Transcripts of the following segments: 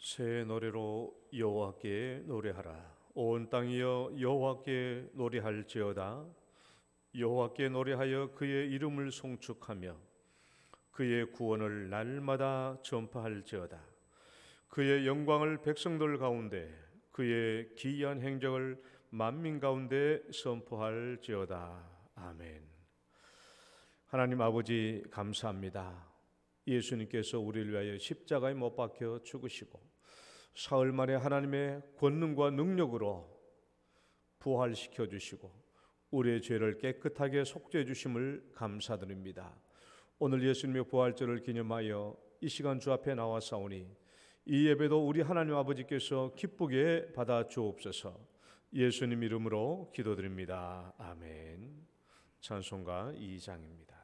새 노래로 여호와께 노래하라. 온 땅이여 여호와께 노래할지어다. 여호와께 노래하여 그의 이름을 송축하며 그의 구원을 날마다 전파할지어다. 그의 영광을 백성들 가운데, 그의 기이한 행적을 만민 가운데 선포할지어다. 아멘. 하나님 아버지, 감사합니다. 예수님께서 우리를 위하여 십자가에 못 박혀 죽으시고 사흘 만에 하나님의 권능과 능력으로 부활시켜 주시고 우리의 죄를 깨끗하게 속죄해 주심을 감사드립니다. 오늘 예수님의 부활절을 기념하여 이 시간 주 앞에 나와사오니 이 예배도 우리 하나님 아버지께서 기쁘게 받아 주옵소서. 예수님 이름으로 기도드립니다. 아멘. 찬송가 2장입니다.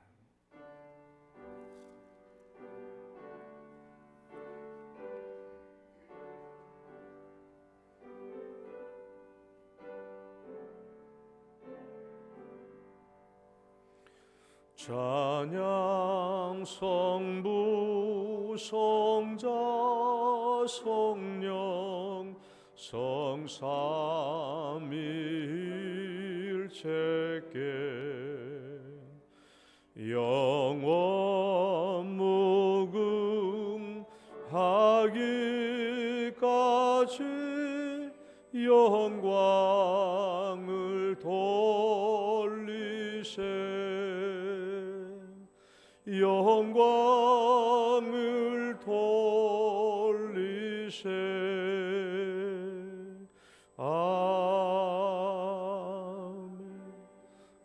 찬양 성부 성자 성령 성삼위일체께 영원 무궁하기까지 영광을 돌리세. 영광을 돌리세. 아멘.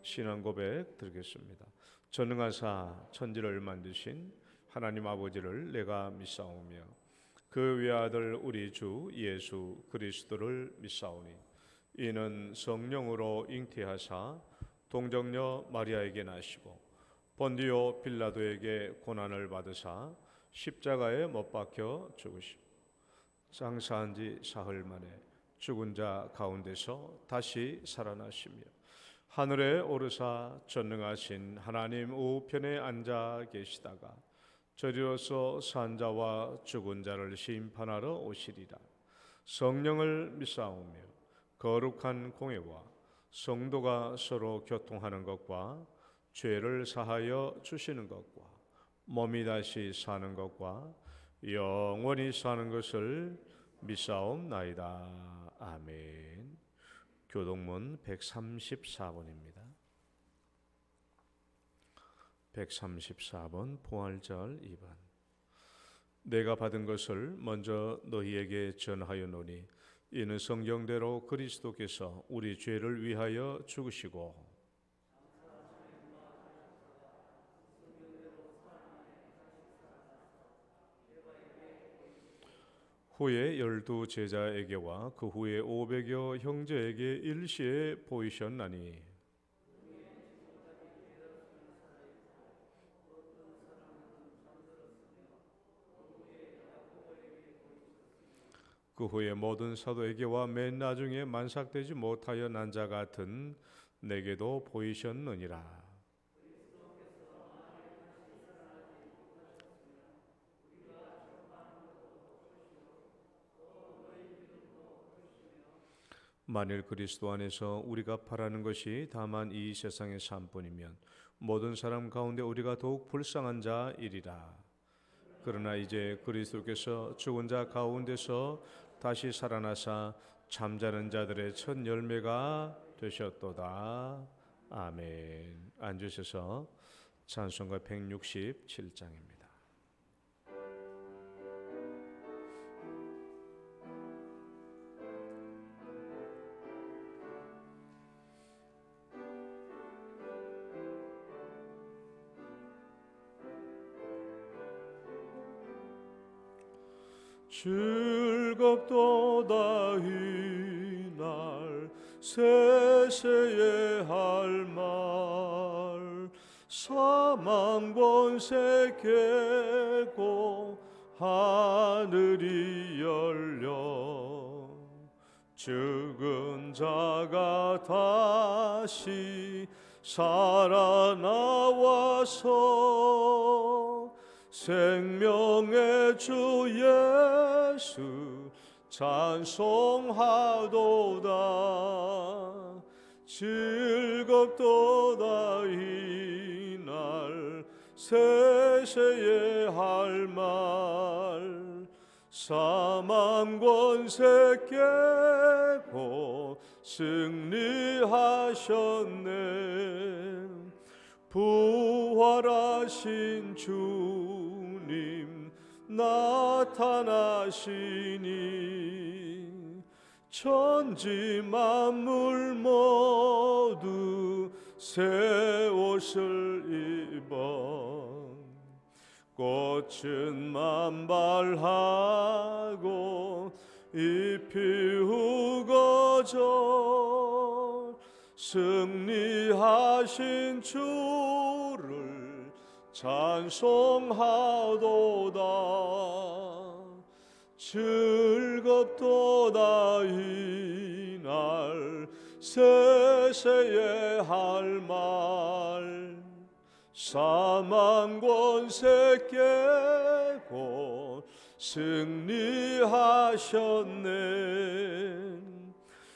신앙 고백 드리겠습니다. 전능하사 천지를 만드신 하나님 아버지를 내가 믿사오며 그 외아들 우리 주 예수 그리스도를 믿사오니 이는 성령으로 잉태하사 동정녀 마리아에게 나시고 본디오 빌라도에게 고난을 받으사 십자가에 못 박혀 죽으시고 장사한 지 사흘 만에 죽은 자 가운데서 다시 살아나시며 하늘에 오르사 전능하신 하나님 우편에 앉아 계시다가 저리로서 산 자와 죽은 자를 심판하러 오시리라. 성령을 믿사오며 거룩한 공회와 성도가 서로 교통하는 것과 죄를 사하여 주시는 것과 몸이 다시 사는 것과 영원히 사는 것을 믿사옵나이다. 아멘. 교동문 134번입니다. 134번 부활절 2번. 내가 받은 것을 먼저 너희에게 전하였노니 이는 성경대로 그리스도께서 우리 죄를 위하여 죽으시고 후에 12 제자에게와 그 후에 500여 형제에게 일시에 보이셨나니 그 후에 모든 사도에게와 맨 나중에 만삭되지 못하여 난 자 같은 내게도 보이셨느니라. 만일 그리스도 안에서 우리가 바라는 것이 다만 이 세상의 삶뿐이면 모든 사람 가운데 우리가 더욱 불쌍한 자이리라. 그러나 이제 그리스도께서 죽은 자 가운데서 다시 살아나사 잠자는 자들의 첫 열매가 되셨도다. 아멘. 앉으셔서 찬송가 167장입니다. 즐겁도다 이날 세세의 할 말 사망 권세 깨고 하늘이 열려 죽은 자가 다시 살아나와서 생명의 주 예수 찬송하도다. 즐겁도다 이날 세세의 할 말. 사망 권세 깨고 승리하셨네. 부활하신 주님 나타나시니 천지 만물 모두 새 옷을 입어 꽃은 만발하고 잎이 우거져 승리하신 주를 찬송하도다. 즐겁도다 이날 세세의 할 말. 사망 권세 깨고 승리하셨네.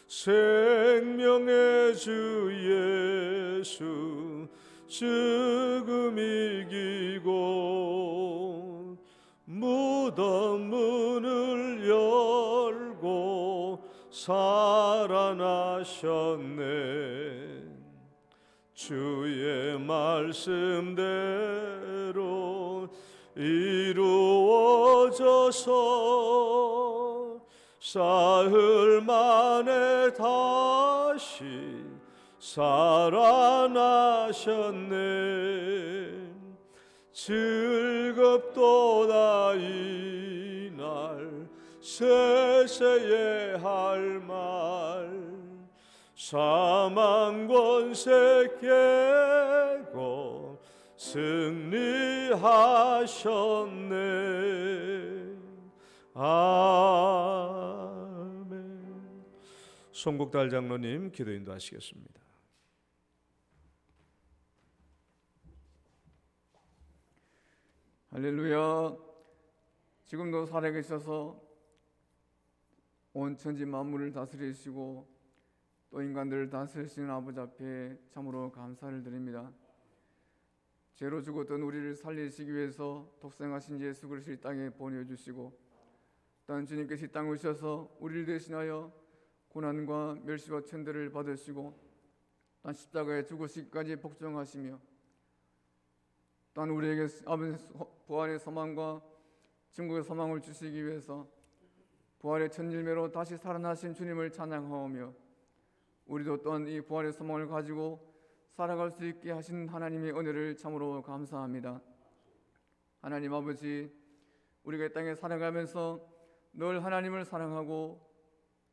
생명의 주 예수 죽음 이기고 무덤 문을 열고 살아나셨네. 주의 말씀대로 이루어져서 사흘 만에 다시 살아나셨네. 즐겁도다 이날 세세의 할 말. 사망 권세 깨고 승리하셨네. 아멘. 송국달 장로님 기도 인도하시겠습니다. 할렐루야. 지금도 살아계셔서 온 천지 만물을 다스리시고 또 인간들을 다스리시는 아버지 앞에 참으로 감사를 드립니다. 죄로 죽었던 우리를 살리시기 위해서 독생하신 예수 그리스도를 이 땅에 보내주시고 또한 주님께서 이 땅에 오셔서 우리를 대신하여 고난과 멸시와 천대를 받으시고 또한 십자가에 죽으시기까지 복종하시며 또한 우리에게 아버지 부활의 소망과 천국의 소망을 주시기 위해서 부활의 천일매로 다시 살아나신 주님을 찬양하오며 우리도 또한 이 부활의 소망을 가지고 살아갈 수 있게 하신 하나님의 은혜를 참으로 감사합니다. 하나님 아버지, 우리가 이 땅에 살아가면서 늘 하나님을 사랑하고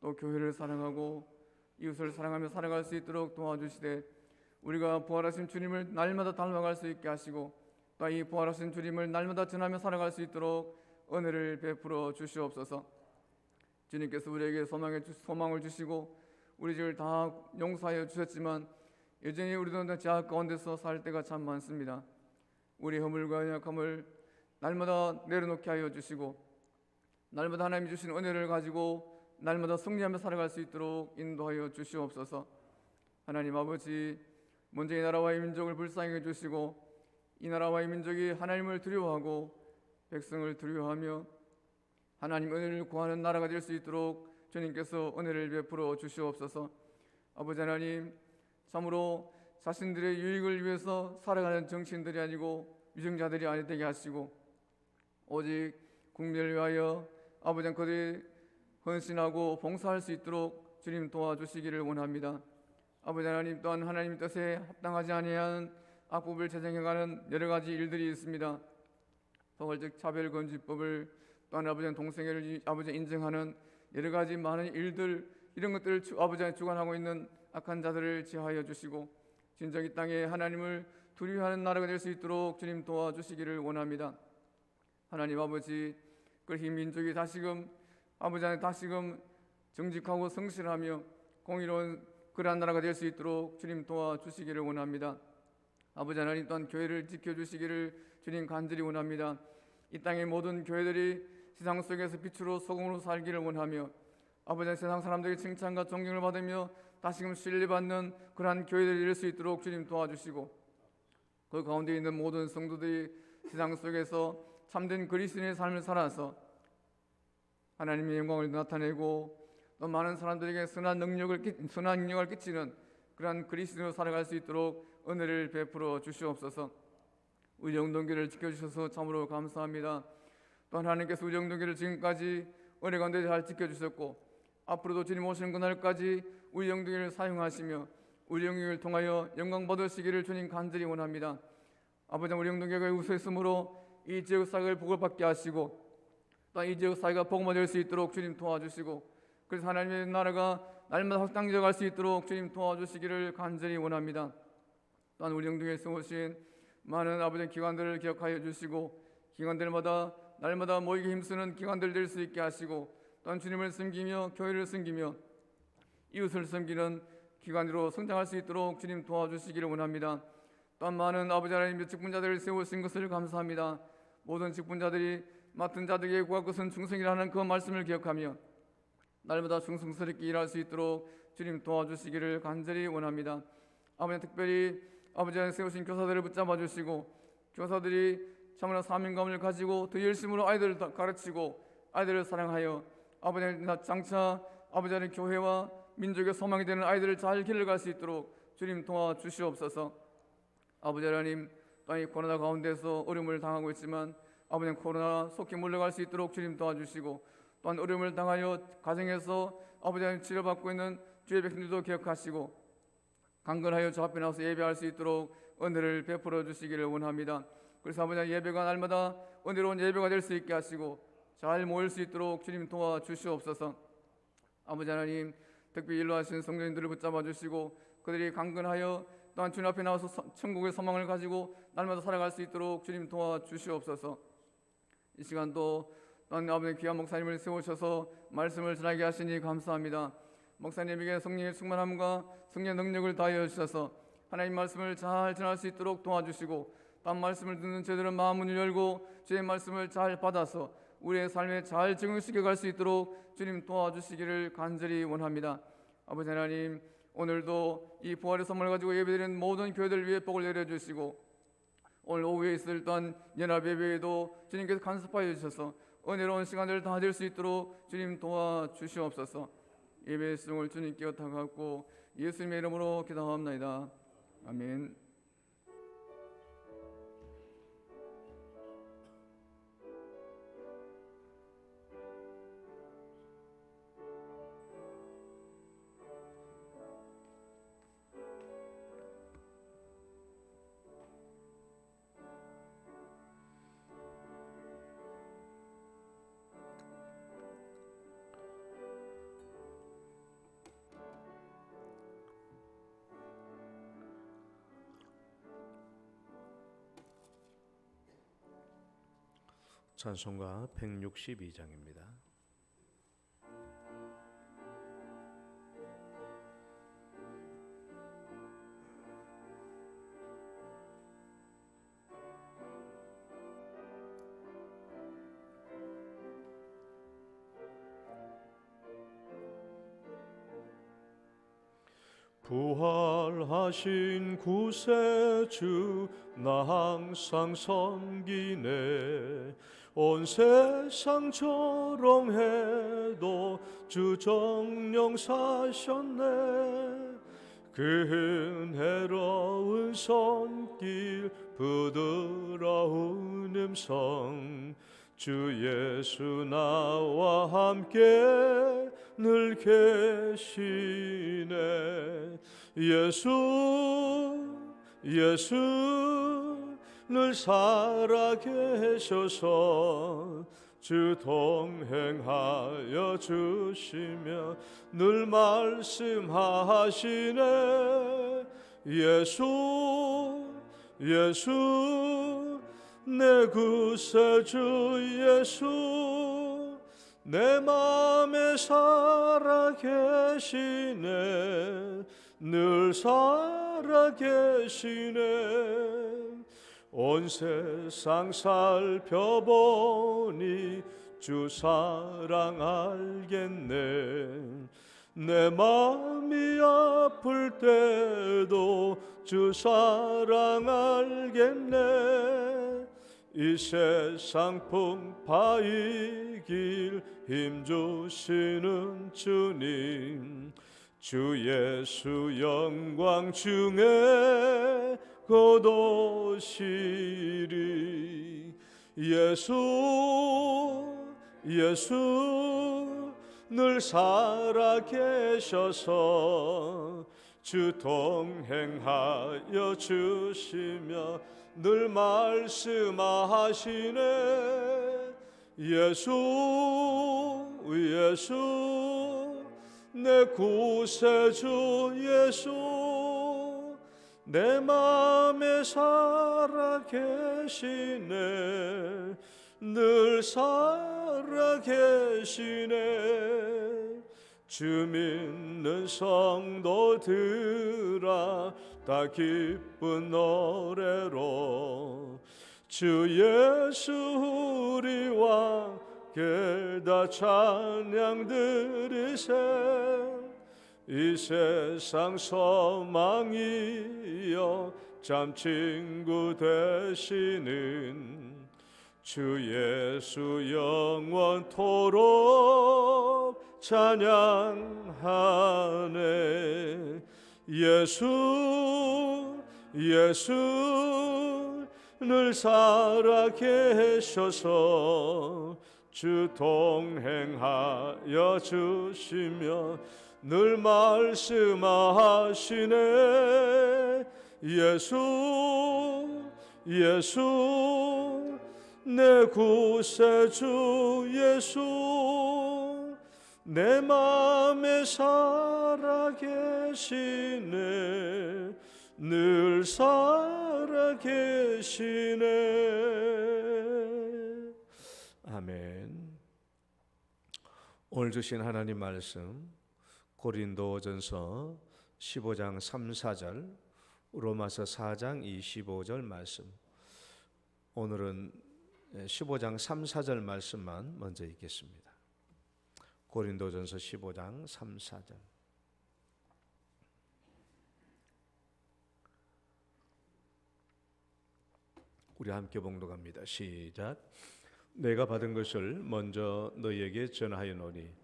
또 교회를 사랑하고 이웃을 사랑하며 살아갈 수 있도록 도와주시되 우리가 부활하신 주님을 날마다 닮아갈 수 있게 하시고 또 이 부활하신 주님을 날마다 전하며 살아갈 수 있도록 은혜를 베풀어 주시옵소서. 주님께서 우리에게 소망을 주시고 우리 죄를 다 용서하여 주셨지만 여전히 우리도 죄악 가운데서 살 때가 참 많습니다. 우리 허물과 약함을 날마다 내려놓게 하여 주시고 날마다 하나님이 주신 은혜를 가지고 날마다 승리하며 살아갈 수 있도록 인도하여 주시옵소서. 하나님 아버지, 먼저 이 나라와 이 민족을 불쌍히 해주시고 이 나라와 이 민족이 하나님을 두려워하고 백성을 두려워하며 하나님 은혜를 구하는 나라가 될 수 있도록 주님께서 은혜를 베풀어 주시옵소서. 아버지 하나님, 참으로 자신들의 유익을 위해서 살아가는 정치인들이 아니고 위정자들이 아니 되게 하시고 오직 국민을 위하여 아버지 그들이 헌신하고 봉사할 수 있도록 주님 도와주시기를 원합니다. 아버지 하나님, 또한 하나님 뜻에 합당하지 아니하는 악법을 제정해가는 여러 가지 일들이 있습니다. 포괄적 차별금지법을 또한 아버지 동성애를 아버지 인정하는 여러 가지 많은 일들, 이런 것들을 아버지 주관하고 있는 악한 자들을 제하여 주시고 진정 이 땅에 하나님을 두려워하는 나라가 될 수 있도록 주님 도와주시기를 원합니다. 하나님 아버지, 그렇게 민족이 다시금 아버지 안에 다시금 정직하고 성실하며 공의로운 그러한 나라가 될 수 있도록 주님 도와주시기를 원합니다. 아버지 하나님, 또한 교회를 지켜주시기를 주님 간절히 원합니다. 이 땅의 모든 교회들이 세상 속에서 빛으로 소금으로 살기를 원하며 아버지 세상 사람들에게 칭찬과 존경을 받으며 다시금 신뢰받는 그러한 교회들이 될 수 있도록 주님 도와주시고 그 가운데 있는 모든 성도들이 세상 속에서 참된 그리스도인의 삶을 살아서 하나님의 영광을 나타내고 또 많은 사람들에게 선한 능력을 끼치는 그러한 그리스도인으로 살아갈 수 있도록 은혜를 베풀어 주시옵소서. 우리 영동교를 지켜주셔서 참으로 감사합니다. 또 하나님께서 우리 영동교를 지금까지 은혜 가운데 잘 지켜주셨고 앞으로도 주님 오시는 그날까지 우리 영동교를 사용하시며 우리 영동교를 통하여 영광 받으시기를 주님 간절히 원합니다. 아버지, 우리 영동교가 우수했으므로 이 지역 사회를 복을받게 하시고 또 이 지역 사회가 복음화 될 수 있도록 주님 도와주시고 그래서 하나님의 나라가 날마다 확장되어 갈 수 있도록 주님 도와주시기를 간절히 원합니다. 또한 우리 영동교에서 오신 많은 아버지 기관들을 기억하여 주시고 기관들마다 날마다 모이기 힘쓰는 기관들 될 수 있게 하시고 또한 주님을 섬기며 교회를 섬기며 이웃을 섬기는 기관으로 성장할 수 있도록 주님 도와주시기를 원합니다. 또한 많은 아버지 하나님의 직분자들을 세우신 것을 감사합니다. 모든 직분자들이 맡은 자들에게 구할 것은 충성이라는 그 말씀을 기억하며 날마다 충성스럽게 일할 수 있도록 주님 도와주시기를 간절히 원합니다. 아버지, 특별히 아버지 하나님 세우신 교사들을 붙잡아 주시고 교사들이 참으로 사명감을 가지고 더 열심으로 아이들을 가르치고 아이들을 사랑하여 아버지 장차 아버지 하나님 교회와 민족의 소망이 되는 아이들을 잘 길러갈 수 있도록 주님 도와주시옵소서. 아버지 하나님, 또한 이 코로나 가운데서 어려움을 당하고 있지만 아버지 코로나 속히 물러갈 수 있도록 주님 도와주시고 또한 어려움을 당하여 가정에서 아버지 하나님 치료받고 있는 주의 백성들도 기억하시고 강건하여 저 앞에 나와서 예배할 수 있도록 은혜를 베풀어 주시기를 원합니다. 그래서 아버지 하나님 예배가 날마다 은혜로운 예배가 될 수 있게 하시고 잘 모일 수 있도록 주님 도와주시옵소서. 아버지 하나님, 특별히 일로하신 성도님들을 붙잡아 주시고 그들이 강건하여 또한 주님 앞에 나와서 천국의 소망을 가지고 날마다 살아갈 수 있도록 주님 도와주시옵소서. 이 시간도 또한 아버지 귀한 목사님을 세우셔서 말씀을 전하게 하시니 감사합니다. 목사님에게 성령의 충만함과 성령의 능력을 다하여 주셔서 하나님 말씀을 잘 전할 수 있도록 도와주시고 또한 말씀을 듣는 저희들은 마음을 열고 주의 말씀을 잘 받아서 우리의 삶에 잘 적용시켜 갈 수 있도록 주님 도와주시기를 간절히 원합니다. 아버지 하나님, 오늘도 이 부활의 선물을 가지고 예배드리는 모든 교회들 위해 복을 내려주시고 오늘 오후에 있을 또한 연합 예배에도 주님께서 간섭하여 주셔서 은혜로운 시간들을 다 될 수 있도록 주님 도와주시옵소서. 예배의 수종을 주님께 부탁하고 예수님의 이름으로 기도합나이다. 아멘. 찬송가 162장입니다. 부활하신 구세주 나 항상 섬기네. 온 세상 조롱해도 주 정령 사셨네. 그 은혜로운 손길 부드러운 음성 주 예수 나와 함께 늘 계시네. 예수 늘 살아계셔서 주 동행하여 주시며 늘 말씀하시네. 예수 내 구세주 예수 내 맘에 살아계시네. 늘 살아계시네. 온 세상 살펴보니 주 사랑 알겠네. 내 마음이 아플 때도 주 사랑 알겠네. 이 세상 풍파의 길 힘주시는 주님, 주 예수 영광 중에 곧 오시리. 예수 늘 살아계셔서 주 동행하여 주시며 늘 말씀하시네. 예수 내 구세주 예수, 내 맘에 살아계시네. 늘 살아계시네. 주 믿는 성도들아 다 기쁜 노래로 주 예수 우리와 함께 다 찬양 드리세. 이 세상 소망이여 참 친구 되시는 주 예수 영원토록 찬양하네. 예수 늘 살아계셔서 주 동행하여 주시며 늘 말씀하시네. 예수 내 구세주 예수, 내 맘에 살아계시네. 늘 살아계시네. 아멘. 오늘 주신 하나님 말씀 고린도전서 15장 3, 4절, 로마서 4장 25절 말씀. 오늘은 15장 3, 4절 말씀만 먼저 읽겠습니다. 고린도전서 15장 3, 4절. 우리 함께 봉독합니다. 시작. 내가 받은 것을 먼저 너희에게 전하였노니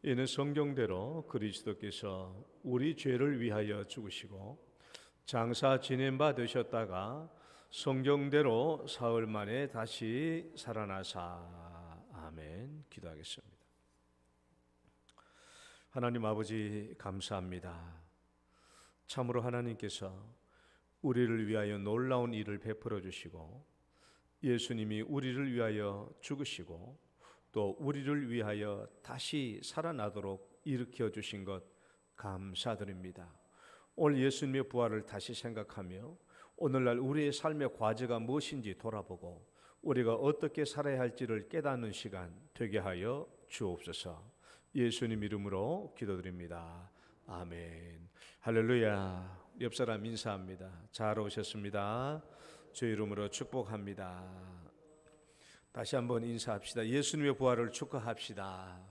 이는 성경대로 그리스도께서 우리 죄를 위하여 죽으시고 장사 지낸 바 되셨다가 성경대로 사흘 만에 다시 살아나사. 아멘. 기도하겠습니다. 하나님 아버지 감사합니다. 참으로 하나님께서 우리를 위하여 놀라운 일을 베풀어 주시고 예수님이 우리를 위하여 죽으시고 또 우리를 위하여 다시 살아나도록 일으켜 주신 것 감사드립니다. 오늘 예수님의 부활을 다시 생각하며 오늘날 우리의 삶의 과제가 무엇인지 돌아보고 우리가 어떻게 살아야 할지를 깨닫는 시간 되게 하여 주옵소서. 예수님 이름으로 기도드립니다. 아멘. 할렐루야. 옆사람 인사합니다. 잘 오셨습니다. 주 이름으로 축복합니다. 다시 한번 인사합시다. 예수님의 부활을 축하합시다.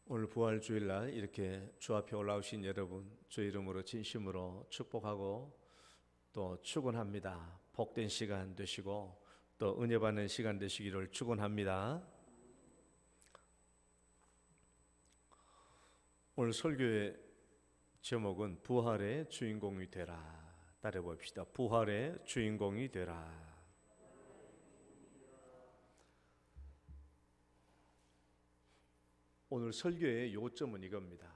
오늘 부활 주일날 이렇게 주 앞에 올라오신 여러분 주 이름으로 진심으로 축복하고 또 축원합니다. 복된 시간 되시고 또 은혜 받는 시간 되시기를 축원합니다. 오늘 설교의 제목은 부활의 주인공이 되라. 따라 봅시다. 부활의 주인공이 되라. 오늘 설교의 요점은 이겁니다.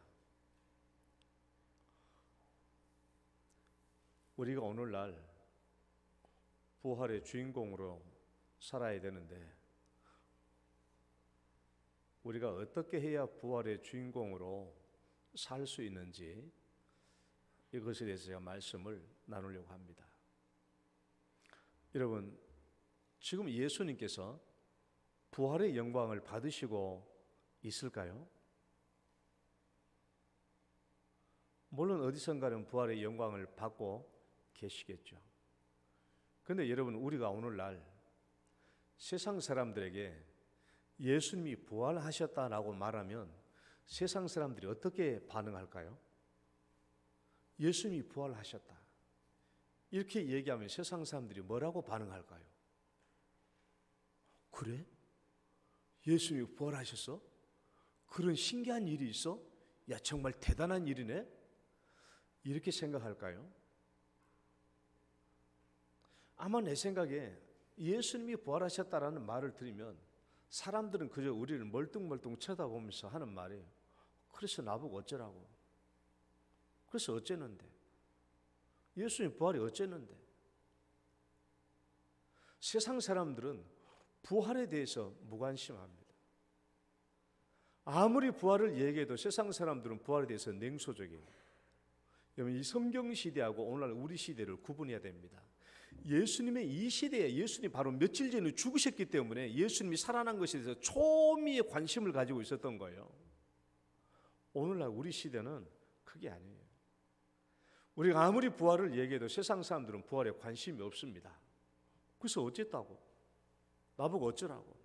우리가 오늘날 부활의 주인공으로 살아야 되는데 우리가 어떻게 해야 부활의 주인공으로 살 수 있는지 이것에 대해서 제가 말씀을 나누려고 합니다. 여러분, 지금 예수님께서 부활의 영광을 받으시고 있을까요? 물론 어디선가는 부활의 영광을 받고 계시겠죠. 그런데 여러분, 우리가 오늘날 세상 사람들에게 예수님이 부활하셨다라고 말하면 세상 사람들이 어떻게 반응할까요? 예수님이 부활하셨다 이렇게 얘기하면 세상 사람들이 뭐라고 반응할까요? 그래? 예수님이 부활하셨어? 그런 신기한 일이 있어? 야, 정말 대단한 일이네? 이렇게 생각할까요? 아마 내 생각에 예수님이 부활하셨다라는 말을 들으면 사람들은 그저 우리를 멀뚱멀뚱 쳐다보면서 하는 말이에요. 그래서 나보고 어쩌라고? 그래서 어째는데? 예수님 부활이 어째는데? 세상 사람들은 부활에 대해서 무관심합니다. 아무리 부활을 얘기해도 세상 사람들은 부활에 대해서 냉소적이에요. 여러분, 이 성경 시대하고 오늘날 우리 시대를 구분해야 됩니다. 예수님의 이 시대에 예수님이 바로 며칠 전에 죽으셨기 때문에 예수님이 살아난 것에 대해서 초미의 관심을 가지고 있었던 거예요. 오늘날 우리 시대는 그게 아니에요. 우리가 아무리 부활을 얘기해도 세상 사람들은 부활에 관심이 없습니다. 그래서 어쨌다고? 나보고 어쩌라고?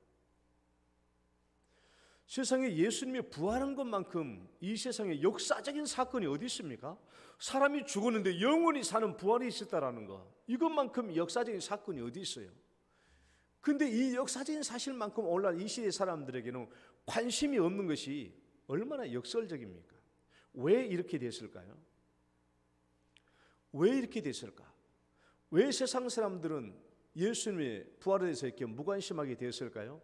세상에 예수님이 부활한 것만큼 이 세상에 역사적인 사건이 어디 있습니까? 사람이 죽었는데 영원히 사는 부활이 있었다라는 거, 이것만큼 역사적인 사건이 어디 있어요? 근데 이 역사적인 사실만큼 오늘날 이 시대 사람들에게는 관심이 없는 것이 얼마나 역설적입니까? 왜 이렇게 됐을까요? 왜 이렇게 됐을까? 왜 세상 사람들은 예수님의 부활에 대해서 이렇게 무관심하게 되었을까요?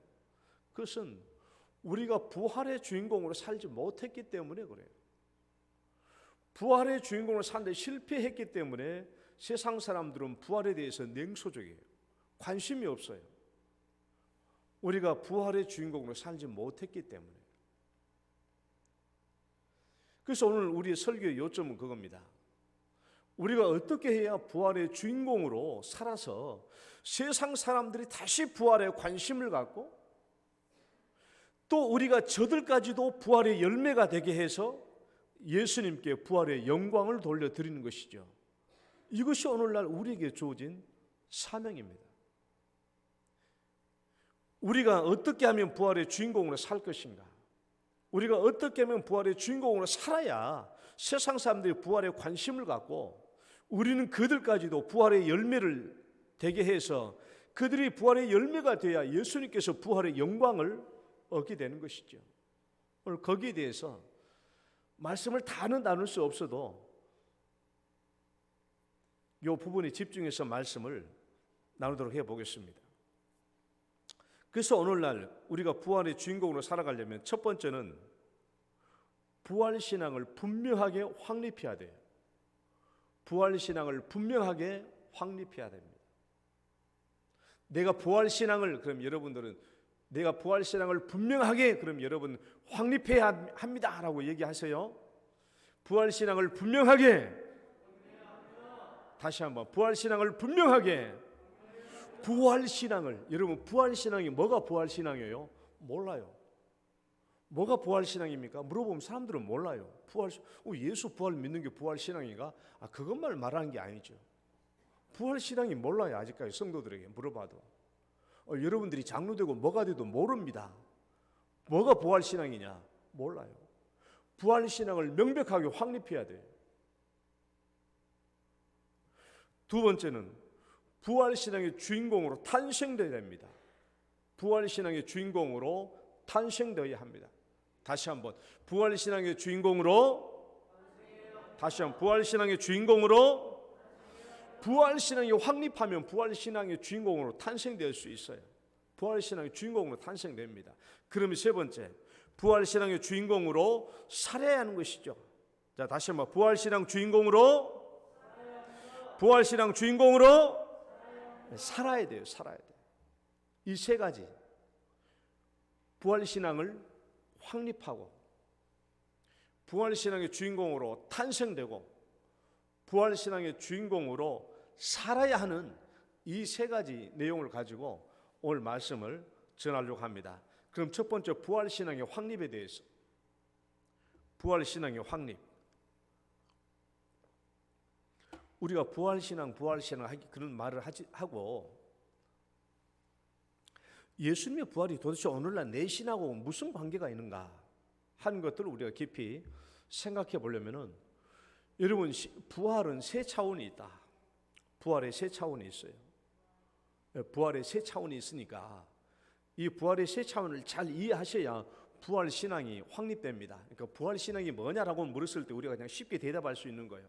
그것은 우리가 부활의 주인공으로 살지 못했기 때문에 그래요. 부활의 주인공으로 사는데 실패했기 때문에 세상 사람들은 부활에 대해서 냉소적이에요. 관심이 없어요. 우리가 부활의 주인공으로 살지 못했기 때문에. 그래서 오늘 우리의 설교의 요점은 그겁니다. 우리가 어떻게 해야 부활의 주인공으로 살아서 세상 사람들이 다시 부활에 관심을 갖고 또 우리가 저들까지도 부활의 열매가 되게 해서 예수님께 부활의 영광을 돌려드리는 것이죠. 이것이 오늘날 우리에게 주어진 사명입니다. 우리가 어떻게 하면 부활의 주인공으로 살 것인가? 우리가 어떻게 하면 부활의 주인공으로 살아야 세상 사람들이 부활에 관심을 갖고 우리는 그들까지도 부활의 열매를 되게 해서 그들이 부활의 열매가 되어야 예수님께서 부활의 영광을 얻게 되는 것이죠. 오늘 거기에 대해서 말씀을 다는 나눌 수 없어도 이 부분에 집중해서 말씀을 나누도록 해보겠습니다. 그래서 오늘날 우리가 부활의 주인공으로 살아가려면 첫 번째는 부활신앙을 분명하게 확립해야 돼요. 부활신앙을 분명하게 확립해야 됩니다. 내가 부활신앙을, 그럼 여러분들은 내가 부활신앙을 분명하게, 그럼 여러분 확립해야 합니다 라고 얘기하세요. 부활신앙을 분명하게, 다시 한번 부활신앙을 분명하게. 부활신앙을, 여러분 부활신앙이 뭐가 부활신앙이에요? 몰라요. 뭐가 부활신앙입니까? 물어보면 사람들은 몰라요. 예수 부활 믿는 게 부활신앙인가? 그것만 말하는 게 아니죠. 부활신앙이 몰라요. 아직까지 성도들에게 물어봐도. 여러분들이 장로되고 뭐가 돼도 모릅니다. 뭐가 부활신앙이냐? 몰라요. 부활신앙을 명백하게 확립해야 돼요. 두 번째는 부활신앙의 주인공으로 탄생되어야 됩니다. 부활신앙의 주인공으로 탄생되어야 합니다. 다시 한번 부활신앙의 주인공으로, 다시 한번 부활신앙의 주인공으로. 부활신앙이 확립하면 부활신앙의 주인공으로 탄생될 수 있어요. 부활신앙의 주인공으로 탄생됩니다. 그러면 세 번째, 부활신앙의 주인공으로 살아야 하는 것이죠. 자, 다시 한번 부활신앙 주인공으로, 부활신앙 주인공으로 살아야 돼요. 살아야 돼요. 이 세 가지, 부활신앙을 확립하고 부활신앙의 주인공으로 탄생되고 부활신앙의 주인공으로 살아야 하는 이 세 가지 내용을 가지고 오늘 말씀을 전하려고 합니다. 그럼 첫 번째, 부활신앙의 확립에 대해서. 부활신앙의 확립. 우리가 부활신앙 그런 말을 하고 예수님의 부활이 도대체 오늘날 내 신하고 무슨 관계가 있는가 하는 것들을 우리가 깊이 생각해 보려면은, 여러분, 부활은 세 차원이 있다. 부활의 세 차원이 있어요. 부활의 세 차원이 있으니까 이 부활의 세 차원을 잘 이해하셔야 부활 신앙이 확립됩니다. 그러니까 부활 신앙이 뭐냐라고 물었을 때 우리가 그냥 쉽게 대답할 수 있는 거예요.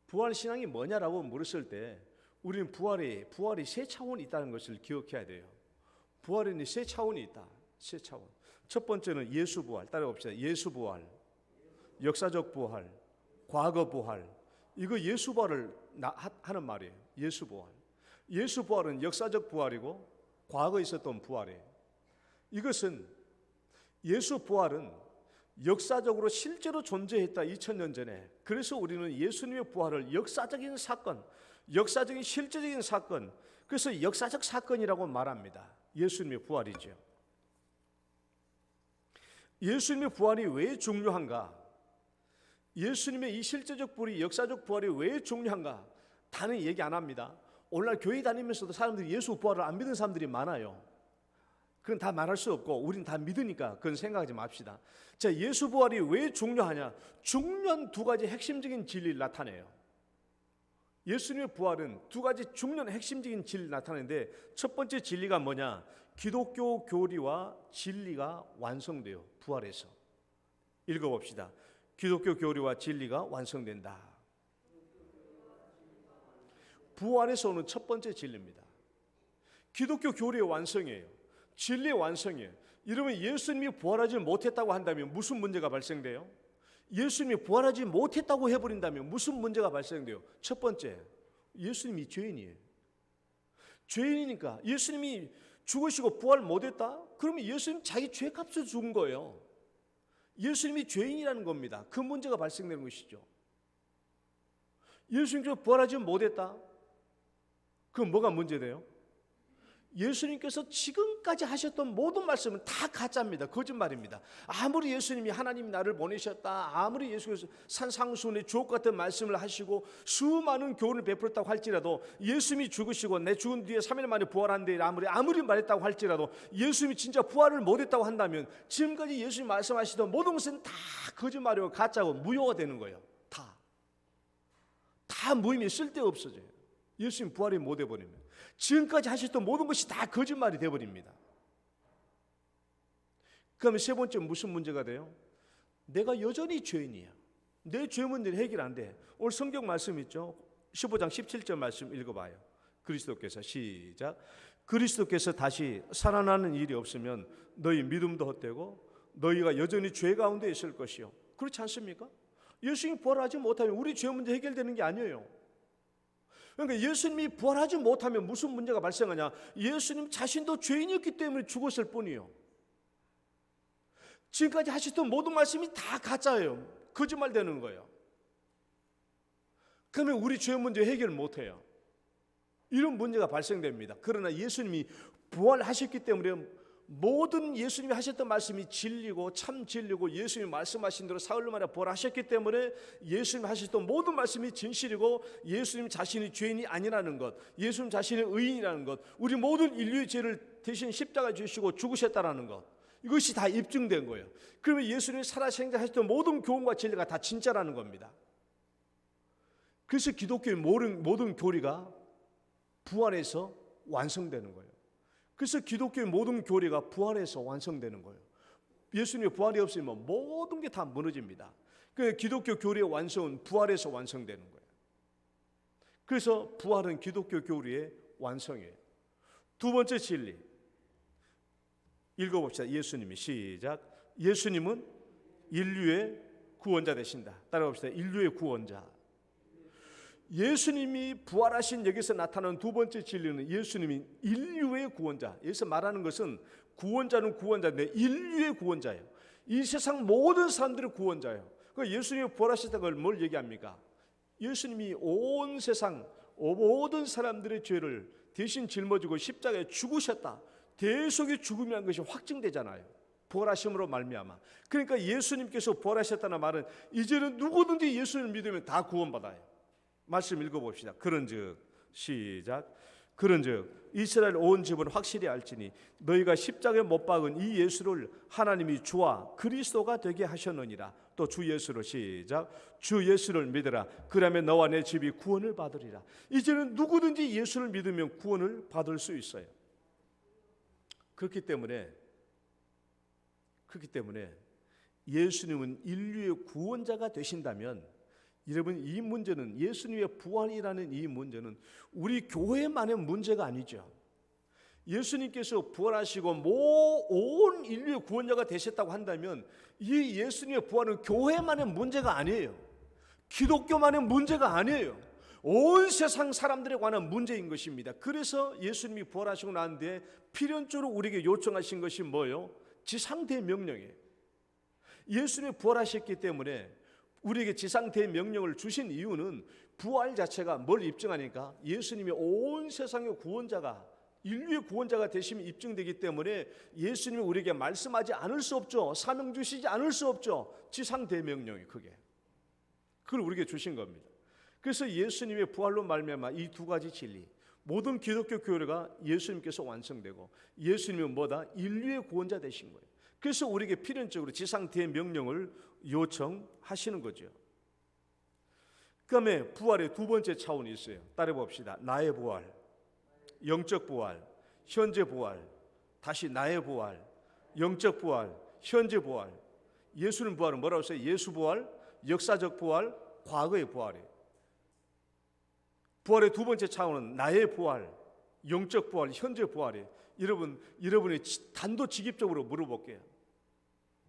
부활 신앙이 뭐냐라고 물었을 때 우리는 부활이 세 차원이 있다는 것을 기억해야 돼요. 부활에는 세 차원이 있다. 세 차원. 첫 번째는 예수 부활. 따라봅시다. 예수 부활, 역사적 부활, 과거 부활. 이거 예수 부활을 하는 말이에요. 예수 부활. 예수 부활은 역사적 부활이고 과거에 있었던 부활이에요. 이것은 예수 부활은 역사적으로 실제로 존재했다. 2000년 전에. 그래서 우리는 예수님의 부활을 역사적인 사건, 역사적인 실제적인 사건, 그래서 역사적 사건이라고 말합니다. 예수님의 부활이죠. 예수님의 부활이 왜 중요한가? 예수님의 이 실제적 부활이, 역사적 부활이 왜 중요한가? 다는 얘기 안 합니다. 오늘날 교회 다니면서도 사람들이 예수 부활을 안 믿는 사람들이 많아요. 그건 다 말할 수 없고 우리는 다 믿으니까 그건 생각하지 맙시다. 자, 예수 부활이 왜 중요하냐? 중요한 두 가지 핵심적인 진리를 나타내요. 예수님의 부활은 두 가지 중요한 핵심적인 진리를 나타내는데, 첫 번째 진리가 뭐냐? 기독교 교리와 진리가 완성돼요. 부활에서. 읽어봅시다. 기독교 교리와 진리가 완성된다. 부활에서 오는 첫 번째 진리입니다. 기독교 교리의 완성이에요. 진리의 완성이에요. 여러분, 예수님이 부활하지 못했다고 한다면 무슨 문제가 발생돼요? 예수님이 부활하지 못했다고 해버린다면 무슨 문제가 발생돼요? 첫 번째, 예수님이 죄인이에요. 죄인이니까 예수님이 죽으시고 부활 못했다? 그러면 예수님 자기 죄값을 준 거예요. 예수님이 죄인이라는 겁니다. 그 문제가 발생되는 것이죠. 예수님께서 부활하지 못했다? 그럼 뭐가 문제돼요? 예수님께서 지금까지 하셨던 모든 말씀은 다 가짜입니다. 거짓말입니다. 아무리 예수님이 하나님이 나를 보내셨다, 아무리 예수께서 산상수훈의 주옥 같은 말씀을 하시고 수많은 교훈을 베풀었다고 할지라도, 예수님이 죽으시고 내 죽은 뒤에 3일 만에 부활한데 아무리 말했다고 할지라도 예수님이 진짜 부활을 못했다고 한다면 지금까지 예수님이 말씀하시던 모든 것은 다 거짓말이고 가짜고 무효가 되는 거예요. 다 무의미해, 쓸데없어져요. 예수님 부활이 못해버리면 지금까지 하셨던 모든 것이 다 거짓말이 되어버립니다. 그러면 세 번째 무슨 문제가 돼요? 내가 여전히 죄인이야. 내 죄 문제는 해결 안 돼. 오늘 성경 말씀 있죠? 15장 17절 말씀 읽어봐요. 그리스도께서, 시작. 그리스도께서 다시 살아나는 일이 없으면 너희 믿음도 헛되고 너희가 여전히 죄 가운데 있을 것이요. 그렇지 않습니까? 예수님이 부활하지 못하면 우리 죄 문제 해결되는 게 아니에요. 그러니까 예수님이 부활하지 못하면 무슨 문제가 발생하냐? 예수님 자신도 죄인이었기 때문에 죽었을 뿐이에요. 지금까지 하셨던 모든 말씀이 다 가짜예요. 거짓말 되는 거예요. 그러면 우리 죄 문제 해결 못해요. 이런 문제가 발생됩니다. 그러나 예수님이 부활하셨기 때문에 모든 예수님이 하셨던 말씀이 진리고 참 진리고, 예수님이 말씀하신 대로 사흘 만에 부활하셨기 때문에 예수님이 하셨던 모든 말씀이 진실이고, 예수님 자신이 죄인이 아니라는 것, 예수님 자신이 의인이라는 것, 우리 모든 인류의 죄를 대신 십자가에 지시고 죽으셨다라는 것, 이것이 다 입증된 거예요. 그러면 예수님이 살아생전하셨던 모든 교훈과 진리가 다 진짜라는 겁니다. 그래서 기독교의 모든 교리가 부활해서 완성되는 거예요. 그래서 기독교의 모든 교리가 부활해서 완성되는 거예요. 예수님의 부활이 없으면 모든 게 다 무너집니다. 그래서 기독교 교리의 완성은 부활해서 완성되는 거예요. 그래서 부활은 기독교 교리의 완성이에요. 두 번째 진리 읽어봅시다. 예수님이, 시작. 예수님은 인류의 구원자 되신다. 따라봅시다. 인류의 구원자. 예수님이 부활하신 여기서 나타나는 두 번째 진리는 예수님이 인류의 구원자. 여기서 말하는 것은 구원자는 구원자인데 인류의 구원자예요. 이 세상 모든 사람들의 구원자예요. 그러니까 예수님이 부활하셨다는 걸 뭘 얘기합니까? 예수님이 온 세상 모든 사람들의 죄를 대신 짊어지고 십자가에 죽으셨다. 대속의 죽음이라는 것이 확증되잖아요. 부활하심으로 말미암아. 그러니까 예수님께서 부활하셨다는 말은 이제는 누구든지 예수님을 믿으면 다 구원받아요. 말씀 읽어봅시다. 그런즉 시작. 그런즉 이스라엘 온 집은 확실히 알지니 너희가 십자가에 못 박은 이 예수를 하나님이 주와 그리스도가 되게 하셨느니라. 또 주 예수를 시작. 주 예수를 믿으라. 그러면 너와 내 집이 구원을 받으리라. 이제는 누구든지 예수를 믿으면 구원을 받을 수 있어요. 그렇기 때문에 예수님은 인류의 구원자가 되신다면, 여러분, 이 문제는, 예수님의 부활이라는 이 문제는 우리 교회만의 문제가 아니죠. 예수님께서 부활하시고 온 인류의 구원자가 되셨다고 한다면 이 예수님의 부활은 교회만의 문제가 아니에요. 기독교만의 문제가 아니에요. 온 세상 사람들에 관한 문제인 것입니다. 그래서 예수님이 부활하시고 난 뒤에 필연적으로 우리에게 요청하신 것이 뭐예요? 지상대명령이에요. 예수님이 부활하셨기 때문에 우리에게 지상대명령을 주신 이유는 부활 자체가 뭘 입증하니까 예수님이 온 세상의 구원자가, 인류의 구원자가 되심이 입증되기 때문에 예수님이 우리에게 말씀하지 않을 수 없죠. 사명 주시지 않을 수 없죠. 지상대명령이 그걸 우리에게 주신 겁니다. 그래서 예수님의 부활로 말미암아 이 두 가지 진리, 모든 기독교 교회가 예수님께서 완성되고 예수님은 뭐다? 인류의 구원자 되신 거예요. 그래서 우리에게 필연적으로 지상대명령을 요청하시는 거죠. 그 다음에 부활의 두 번째 차원이 있어요. 따라 봅시다. 나의 부활, 영적 부활, 현재 부활, 다시 나의 부활, 영적 부활, 현재 부활. 예수님 부활은 뭐라고 했어요? 예수 부활, 역사적 부활, 과거의 부활이에요. 부활의 두 번째 차원은 나의 부활, 영적 부활, 현재 부활이에요. 여러분이 단도직입적으로 물어볼게요.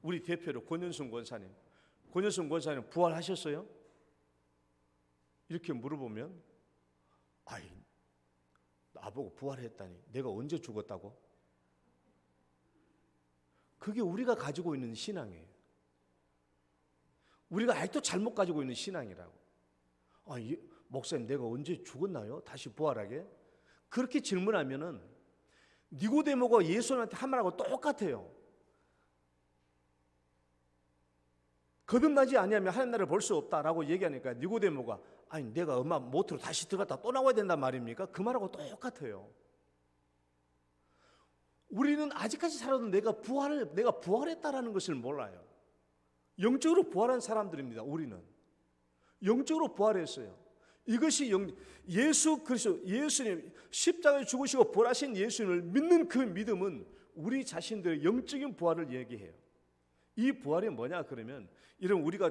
우리 대표로 권현승 권사님 부활하셨어요? 이렇게 물어보면, 아이, 나보고 부활했다니 내가 언제 죽었다고? 그게 우리가 가지고 있는 신앙이에요. 우리가 아직도 잘못 가지고 있는 신앙이라고. 목사님, 내가 언제 죽었나요? 다시 부활하게? 그렇게 질문하면은 니고데모가 예수님한테 한 말하고 똑같아요. 거듭나지 아니하면 하나님 나라를 볼 수 없다라고 얘기하니까 니고데모가, 아니 내가 엄마 모태로 다시 들어갔다 또 나와야 된단 말입니까? 그 말하고 똑같아요. 우리는 아직까지 살아도 내가 부활했다라는 것을 몰라요. 영적으로 부활한 사람들입니다. 우리는 영적으로 부활했어요. 이것이 예수 그리스도, 예수님 십자가에 죽으시고 부활하신 예수님을 믿는 그 믿음은 우리 자신들의 영적인 부활을 얘기해요. 이 부활이 뭐냐 그러면, 이런 우리가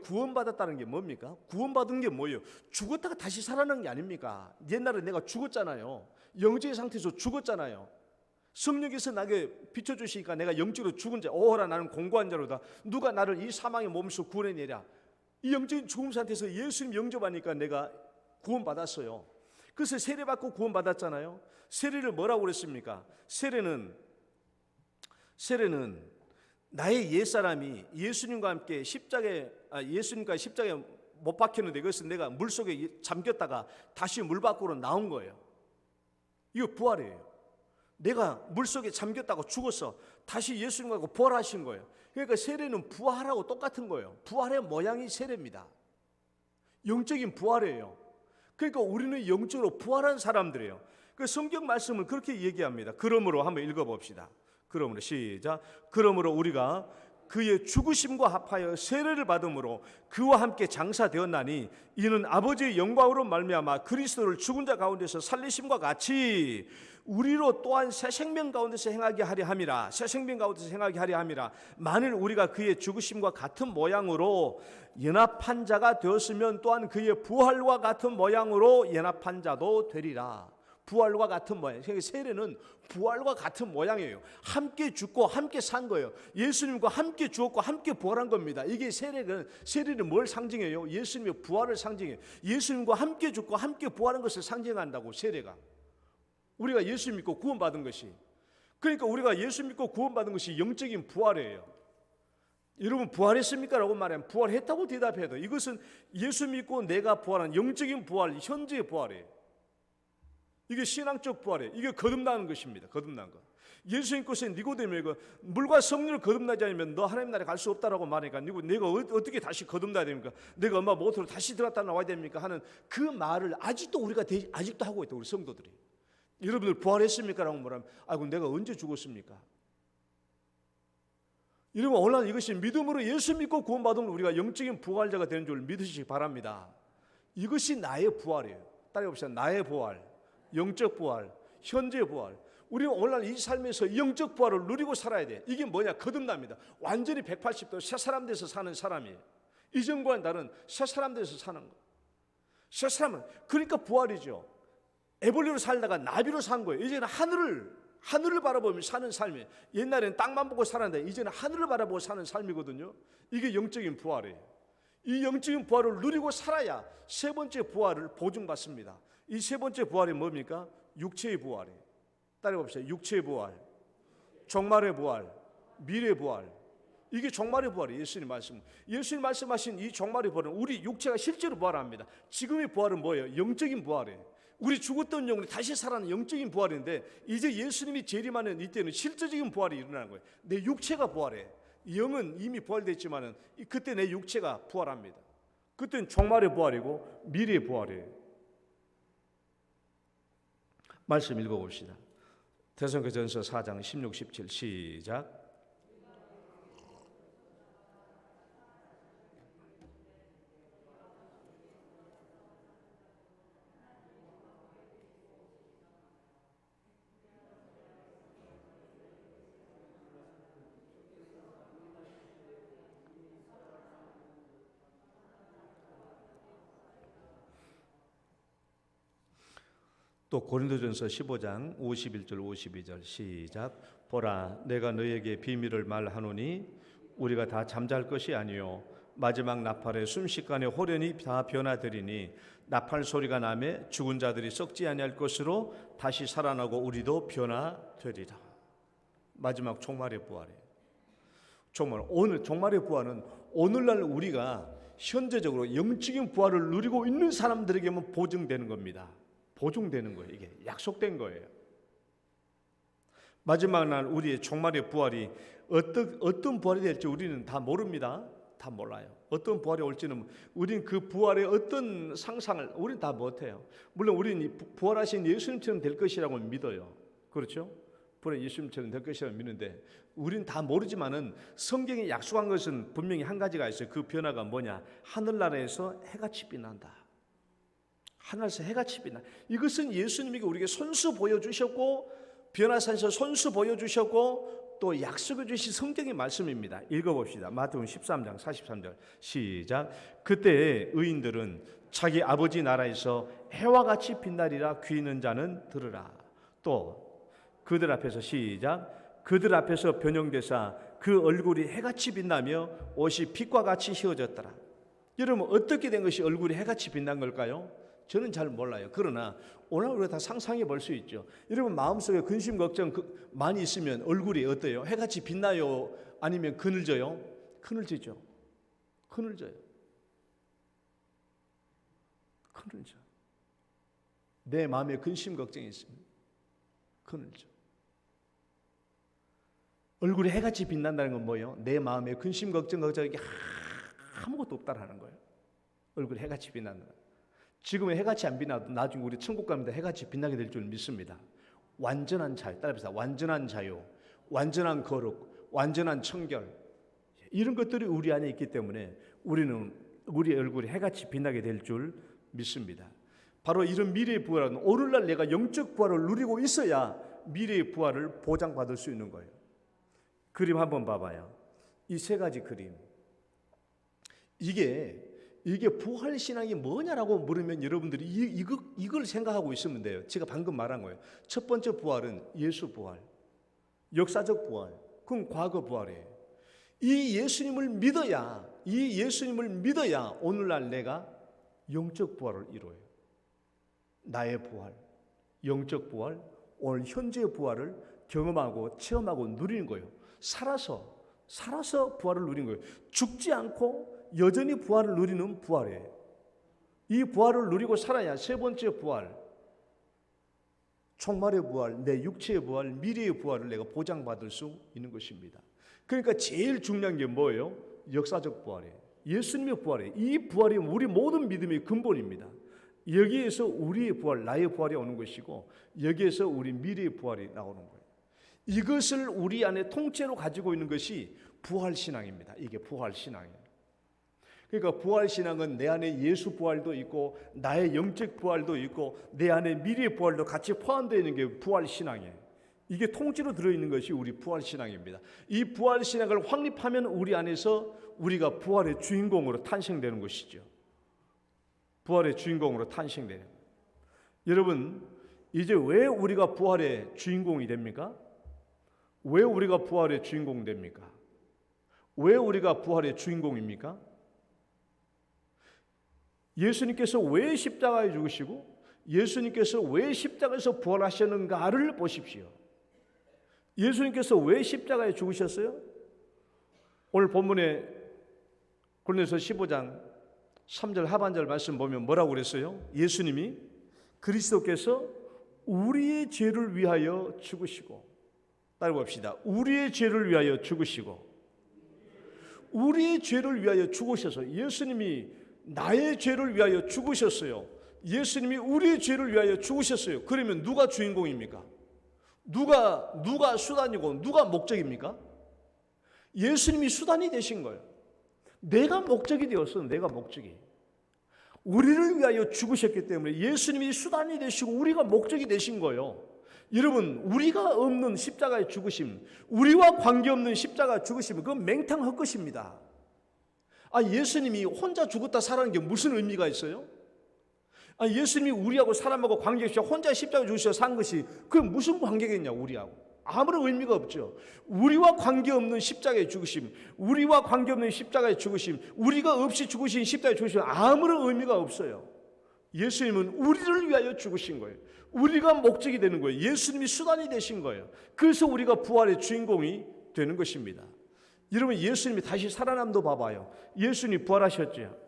구원받았다는 게 뭡니까? 구원받은 게 뭐예요? 죽었다가 다시 살아나는 게 아닙니까? 옛날에 내가 죽었잖아요. 영적인 상태에서 죽었잖아요. 성령께서 나에게 비춰주시니까 내가 영적으로 죽은 자, 오호라 나는 공고한 자로다. 누가 나를 이 사망의 몸에서 구원해내랴. 이 영적인 죽음 상태에서 예수님 영접하니까 내가 구원받았어요. 그래서 세례받고 구원받았잖아요. 세례를 뭐라고 그랬습니까? 세례는 나의 옛사람이 예수님과 십자가에 못 박혔는데, 그것은 내가 물속에 잠겼다가 다시 물 밖으로 나온 거예요. 이거 부활이에요. 내가 물속에 잠겼다고 죽었어. 다시 예수님과 부활하신 거예요. 그러니까 세례는 부활하고 똑같은 거예요. 부활의 모양이 세례입니다. 영적인 부활이에요. 그러니까 우리는 영적으로 부활한 사람들이에요. 그 성경 말씀을 그렇게 얘기합니다. 그러므로 한번 읽어봅시다. 그러므로 시작. 그러므로 우리가 그의 죽으심과 합하여 세례를 받음으로 그와 함께 장사되었나니 이는 아버지의 영광으로 말미암아 그리스도를 죽은 자 가운데서 살리심과 같이 우리로 또한 새 생명 가운데서 행하게 하려 함이라. 새 생명 가운데서 행하게 하려 함이라. 만일 우리가 그의 죽으심과 같은 모양으로 연합한 자가 되었으면 또한 그의 부활과 같은 모양으로 연합한 자도 되리라. 부활과 같은 모양. 세례는 부활과 같은 모양이에요. 함께 죽고 함께 산 거예요. 예수님과 함께 죽었고 함께 부활한 겁니다. 이게 세례는 뭘 상징해요? 예수님의 부활을 상징해요. 예수님과 함께 죽고 함께 부활한 것을 상징한다고. 세례가 우리가 예수 믿고 구원받은 것이, 그러니까 우리가 예수 믿고 구원받은 것이 영적인 부활이에요. 여러분 부활했습니까? 라고 말하면 부활했다고 대답해야 돼요. 이것은 예수 믿고 내가 부활한 영적인 부활, 현재의 부활이에요. 이게 신앙적 부활이에요. 이게 거듭나는 것입니다. 거듭난 것. 예수 믿고서 니고데모에게 물과 성령을 거듭나지 않으면 너 하나님 나라에 갈 수 없다라고 말하니까 내가 어떻게 다시 거듭나야 됩니까? 내가 엄마 모태로 다시 들어갔다 나와야 됩니까? 하는 그 말을 아직도 우리가 아직도 하고 있다. 우리 성도들이. 여러분들 부활했습니까? 라고 말하면 아이고 내가 언제 죽었습니까? 여러분 오늘 이것이 믿음으로 예수 믿고 구원받으면 우리가 영적인 부활자가 되는 줄 믿으시기 바랍니다. 이것이 나의 부활이에요. 따라해봅시다. 나의 부활, 영적 부활, 현재 부활. 우리는 오늘날 이 삶에서 영적 부활을 누리고 살아야 돼. 이게 뭐냐? 거듭납니다. 완전히 180도 새 사람 돼서 사는 사람이에요. 이전과는 다른 새 사람 돼서 사는 거. 새 사람은 그러니까 부활이죠. 에볼리로 살다가 나비로 산 거예요. 이제는 하늘을 바라보며 사는 삶이에요. 옛날에는 땅만 보고 살았는데 이제는 하늘을 바라보고 사는 삶이거든요. 이게 영적인 부활이에요. 이 영적인 부활을 누리고 살아야 세 번째 부활을 보증받습니다. 이 세 번째 부활이 뭡니까? 육체의 부활이에요. 따라해봅시다. 육체의 부활, 종말의 부활, 미래의 부활. 이게 종말의 부활이에요. 예수님 말씀하신 이 종말의 부활은 우리 육체가 실제로 부활합니다. 지금의 부활은 뭐예요? 영적인 부활이에요. 우리 죽었던 영혼이 다시 살아나는 영적인 부활인데 이제 예수님이 재림하는 이때는 실제적인 부활이 일어나는 거예요. 내 육체가 부활해. 영은 이미 부활됐지만은 그때 내 육체가 부활합니다. 그때는 종말의 부활이고 미래의 부활이에요. 말씀 읽어봅시다. 데살로니가전서 4장 16, 17 시작. 또 고린도전서 15장 51절 52절 시작. 보라 내가 너희에게 비밀을 말하노니 우리가 다 잠잘 것이 아니요 마지막 나팔의 순식간에 호련히 다 변화되리니 나팔 소리가 나매 죽은 자들이 썩지 아니할 것으로 다시 살아나고 우리도 변화되리라. 마지막 종말의 부활이에요. 오늘 종말의 부활은 오늘날 우리가 현재적으로 영적인 부활을 누리고 있는 사람들에게만 보증되는 겁니다. 보증되는 거예요. 이게 약속된 거예요. 마지막 날 우리의 종말의 부활이 어떤 부활이 될지 우리는 다 모릅니다. 다 몰라요. 어떤 부활이 올지는 우리는 그 부활의 어떤 상상을 우리는 다 못해요. 물론 우리는 부활하신 예수님처럼 될 것이라고 믿어요. 그렇죠? 부활 예수님처럼 될 것이라고 믿는데 우리는 다 모르지만은 성경에 약속한 것은 분명히 한 가지가 있어요. 그 변화가 뭐냐? 하늘나라에서 해같이 빛난다. 하늘에서 해같이 빛나. 이것은 예수님이 우리에게 손수 보여주셨고 변화산에서 손수 보여주셨고 또 약속해 주신 성경의 말씀입니다. 읽어봅시다. 마태복음 13장 43절 시작. 그때 의인들은 자기 아버지 나라에서 해와 같이 빛나리라. 귀 있는 자는 들으라. 또 그들 앞에서 시작. 그들 앞에서 변형되사 그 얼굴이 해같이 빛나며 옷이 빛과 같이 휘어졌더라. 여러분 어떻게 된 것이 얼굴이 해같이 빛난 걸까요? 저는 잘 몰라요. 그러나 오늘 우리가 다 상상해 볼 수 있죠. 여러분 마음속에 근심 걱정 많이 있으면 얼굴이 어때요? 해같이 빛나요? 아니면 그늘져요? 그늘지죠. 그늘져요. 그늘져. 내 마음에 근심 걱정이 있으면 그늘져. 얼굴이 해같이 빛난다는 건 뭐예요? 내 마음에 근심 걱정이 아무것도 없다라는 거예요. 얼굴이 해같이 빛난다. 지금은 해같이 안 빛나도 나중에 우리 천국 가면 해같이 빛나게 될 줄 믿습니다. 완전한 자유, 따라합시다. 완전한 자유, 완전한 거룩, 완전한 청결, 이런 것들이 우리 안에 있기 때문에 우리는 우리 얼굴이 해같이 빛나게 될 줄 믿습니다. 바로 이런 미래의 부활은 오늘날 내가 영적 부활을 누리고 있어야 미래의 부활을 보장받을 수 있는 거예요. 그림 한번 봐봐요. 이 세 가지 그림. 이게 부활 신앙이 뭐냐라고 물으면 여러분들이 이걸 생각하고 있으면 돼요. 제가 방금 말한 거예요. 첫 번째 부활은 예수 부활, 역사적 부활, 그건 과거 부활이에요. 이 예수님을 믿어야 오늘날 내가 영적 부활을 이루어요. 나의 부활, 영적 부활, 오늘 현재의 부활을 경험하고 체험하고 누리는 거예요. 살아서 부활을 누리는 거예요. 죽지 않고 여전히 부활을 누리는 부활이에요. 이 부활을 누리고 살아야 세 번째 부활, 종말의 부활, 내 육체의 부활, 미래의 부활을 내가 보장받을 수 있는 것입니다. 그러니까 제일 중요한 게 뭐예요? 역사적 부활이에요. 예수님의 부활이에요. 이 부활이 우리 모든 믿음의 근본입니다. 여기에서 우리의 부활, 나의 부활이 오는 것이고 여기에서 우리 미래의 부활이 나오는 거예요. 이것을 우리 안에 통째로 가지고 있는 것이 부활신앙입니다. 이게 부활신앙이에요. 그러니까 부활신앙은 내 안에 예수 부활도 있고 나의 영적 부활도 있고 내 안에 미래의 부활도 같이 포함되어 있는 게 부활신앙이에요. 이게 통째로 들어있는 것이 우리 부활신앙입니다. 이 부활신앙을 확립하면 우리 안에서 우리가 부활의 주인공으로 탄생되는 것이죠. 부활의 주인공으로 탄생되는 거예요. 여러분, 이제 왜 우리가 부활의 주인공이 됩니까? 왜 우리가 부활의 주인공 됩니까? 왜 우리가 부활의 주인공입니까? 예수님께서 왜 십자가에 죽으시고 예수님께서 왜 십자가에서 부활하셨는가를 보십시오. 예수님께서 왜 십자가에 죽으셨어요? 오늘 본문에 고린도서 15장 3절 하반절 말씀 보면 뭐라고 그랬어요? 예수님이 그리스도께서 우리의 죄를 위하여 죽으시고, 따라 봅시다. 우리의 죄를 위하여 죽으시고, 우리의 죄를 위하여 죽으셔서 예수님이 나의 죄를 위하여 죽으셨어요. 예수님이 우리의 죄를 위하여 죽으셨어요. 그러면 누가 주인공입니까? 누가 수단이고 누가 목적입니까? 예수님이 수단이 되신 거예요. 내가 목적이 되었어. 내가 목적이. 우리를 위하여 죽으셨기 때문에 예수님이 수단이 되시고 우리가 목적이 되신 거예요. 여러분, 우리가 없는 십자가의 죽으심, 우리와 관계없는 십자가 죽으심, 그건 맹탕 헛것입니다. 예수님이 혼자 죽었다 살아난 게 무슨 의미가 있어요? 예수님이 우리하고 사람하고 관계없이 혼자 십자가에 죽으셔서 산 것이 그게 무슨 관계가 있냐, 우리하고. 아무런 의미가 없죠. 우리와 관계없는 십자가의 죽으심, 우리와 관계없는 십자가의 죽으심, 우리가 없이 죽으신 십자가의 죽으심, 아무런 의미가 없어요. 예수님은 우리를 위하여 죽으신 거예요. 우리가 목적이 되는 거예요. 예수님이 수단이 되신 거예요. 그래서 우리가 부활의 주인공이 되는 것입니다. 여러분, 예수님이 다시 살아남도 봐봐요. 예수님이 부활하셨죠.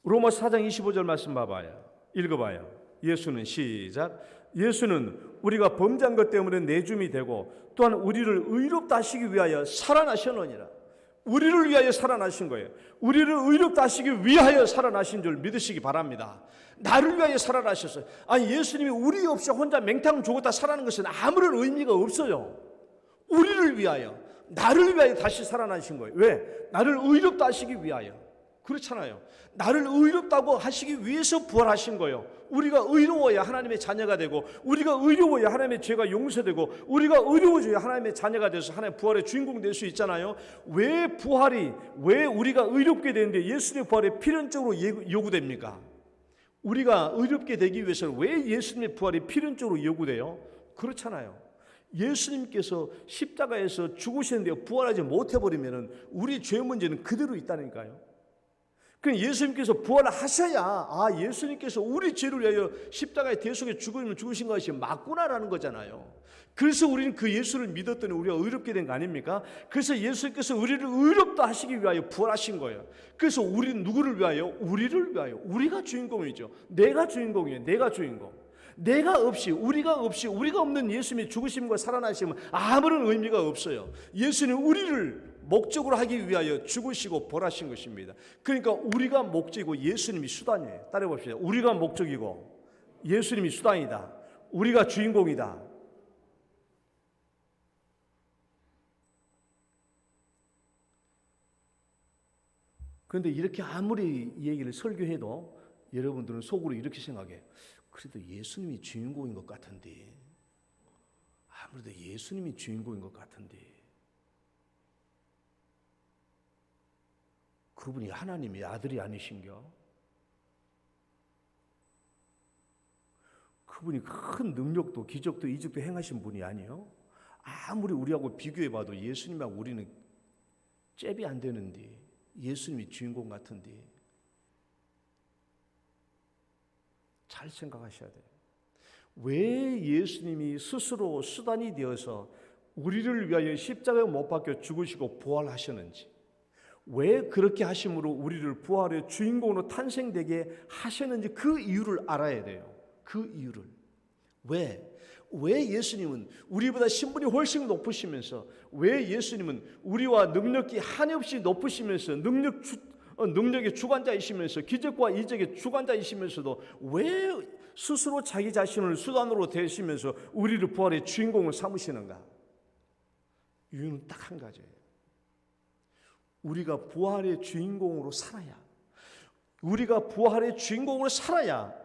로마서 4장 25절 말씀 봐봐요. 읽어봐요. 예수는 시작. 예수는 우리가 범죄한 것 때문에 내줌이 되고 또한 우리를 의롭다 하시기 위하여 살아나셨느니라. 우리를 위하여 살아나신 거예요. 우리를 의롭다 하시기 위하여 살아나신 줄 믿으시기 바랍니다. 나를 위하여 살아나셨어요. 예수님이 우리 없이 혼자 맹탕 죽었다 살아나는 것은 아무런 의미가 없어요. 우리를 위하여, 나를 위하여 다시 살아나신 거예요. 왜? 나를 의롭다 하시기 위하여. 그렇잖아요. 나를 의롭다고 하시기 위해서 부활하신 거예요. 우리가 의로워야 하나님의 자녀가 되고, 우리가 의로워야 하나님의 죄가 용서되고, 우리가 의로워져야 하나님의 자녀가 돼서 하나님의 부활의 주인공 될 수 있잖아요. 왜 우리가 의롭게 되는데 예수님의 부활이 필연적으로 요구됩니까? 우리가 의롭게 되기 위해서는 왜 예수님의 부활이 필연적으로 요구돼요? 그렇잖아요. 예수님께서 십자가에서 죽으셨는데 부활하지 못해버리면 우리 죄 문제는 그대로 있다니까요. 그럼 예수님께서 부활하셔야 예수님께서 우리 죄를 위하여 십자가의 대속에 죽으신 것이 맞구나라는 거잖아요. 그래서 우리는 그 예수를 믿었더니 우리가 의롭게 된 거 아닙니까? 그래서 예수님께서 우리를 의롭다 하시기 위하여 부활하신 거예요. 그래서 우리는 누구를 위하여? 우리를 위하여. 우리가 주인공이죠. 내가 주인공이에요. 내가 주인공. 우리가 없는 예수님의 죽으심과 살아나심은 아무런 의미가 없어요. 예수님 우리를 목적으로 하기 위하여 죽으시고 부활하신 것입니다. 그러니까 우리가 목적이고 예수님이 수단이에요. 따라해 봅시다. 우리가 목적이고 예수님이 수단이다. 우리가 주인공이다. 그런데 이렇게 아무리 이 얘기를 설교해도 여러분들은 속으로 이렇게 생각해. 그래도 예수님이 주인공인 것 같은데, 아무래도 예수님이 주인공인 것 같은데, 그분이 하나님의 아들이 아니신겨? 그분이 큰 능력도 기적도 이적도 행하신 분이 아니에요? 아무리 우리하고 비교해봐도 예수님하고 우리는 잽이 안 되는데 예수님이 주인공 같은데, 잘 생각하셔야 돼요. 왜 예수님이 스스로 수단이 되어서 우리를 위하여 십자가에 못 박혀 죽으시고 부활하셨는지, 왜 그렇게 하심으로 우리를 부활의 주인공으로 탄생되게 하셨는지 그 이유를 알아야 돼요. 그 이유를. 왜 예수님은 우리보다 신분이 훨씬 높으시면서, 왜 예수님은 우리와 능력이 한없이 높으시면서 능력의 주관자이시면서 기적과 이적의 주관자이시면서도 왜 스스로 자기 자신을 수단으로 대시면서 우리를 부활의 주인공을 삼으시는가? 이유는 딱 한 가지예요. 우리가 부활의 주인공으로 살아야, 우리가 부활의 주인공으로 살아야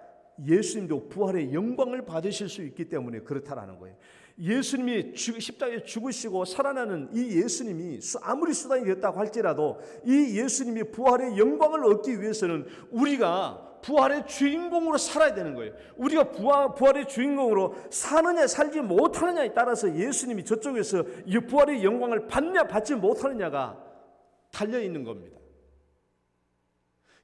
예수님도 부활의 영광을 받으실 수 있기 때문에 그렇다라는 거예요. 예수님이 십자가에 죽으시고 살아나는 이 예수님이 아무리 수단이 됐다고 할지라도 이 예수님이 부활의 영광을 얻기 위해서는 우리가 부활의 주인공으로 살아야 되는 거예요. 우리가 부활의 주인공으로 사느냐 살지 못하느냐에 따라서 예수님이 저쪽에서 이 부활의 영광을 받냐 받지 못하느냐가 달려있는 겁니다.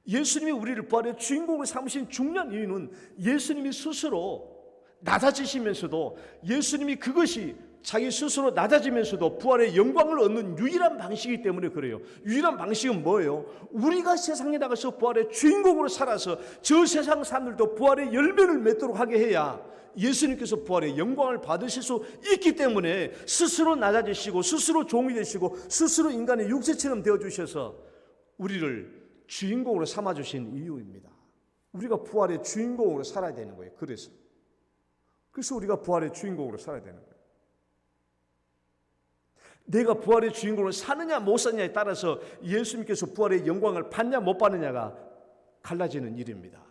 예수님이 우리를 부활의 주인공으로 삼으신 중요한 이유는 예수님이 스스로 낮아지시면서도, 예수님이 그것이 자기 스스로 낮아지면서도 부활의 영광을 얻는 유일한 방식이기 때문에 그래요. 유일한 방식은 뭐예요? 우리가 세상에 나가서 부활의 주인공으로 살아서 저 세상 사람들도 부활의 열매를 맺도록 하게 해야 예수님께서 부활의 영광을 받으실 수 있기 때문에 스스로 낮아지시고 스스로 종이 되시고 스스로 인간의 육체처럼 되어주셔서 우리를 주인공으로 삼아주신 이유입니다. 우리가 부활의 주인공으로 살아야 되는 거예요. 그래서 우리가 부활의 주인공으로 살아야 되는 거예요. 내가 부활의 주인공으로 사느냐 못 사느냐에 따라서 예수님께서 부활의 영광을 받냐 못 받느냐가 갈라지는 일입니다.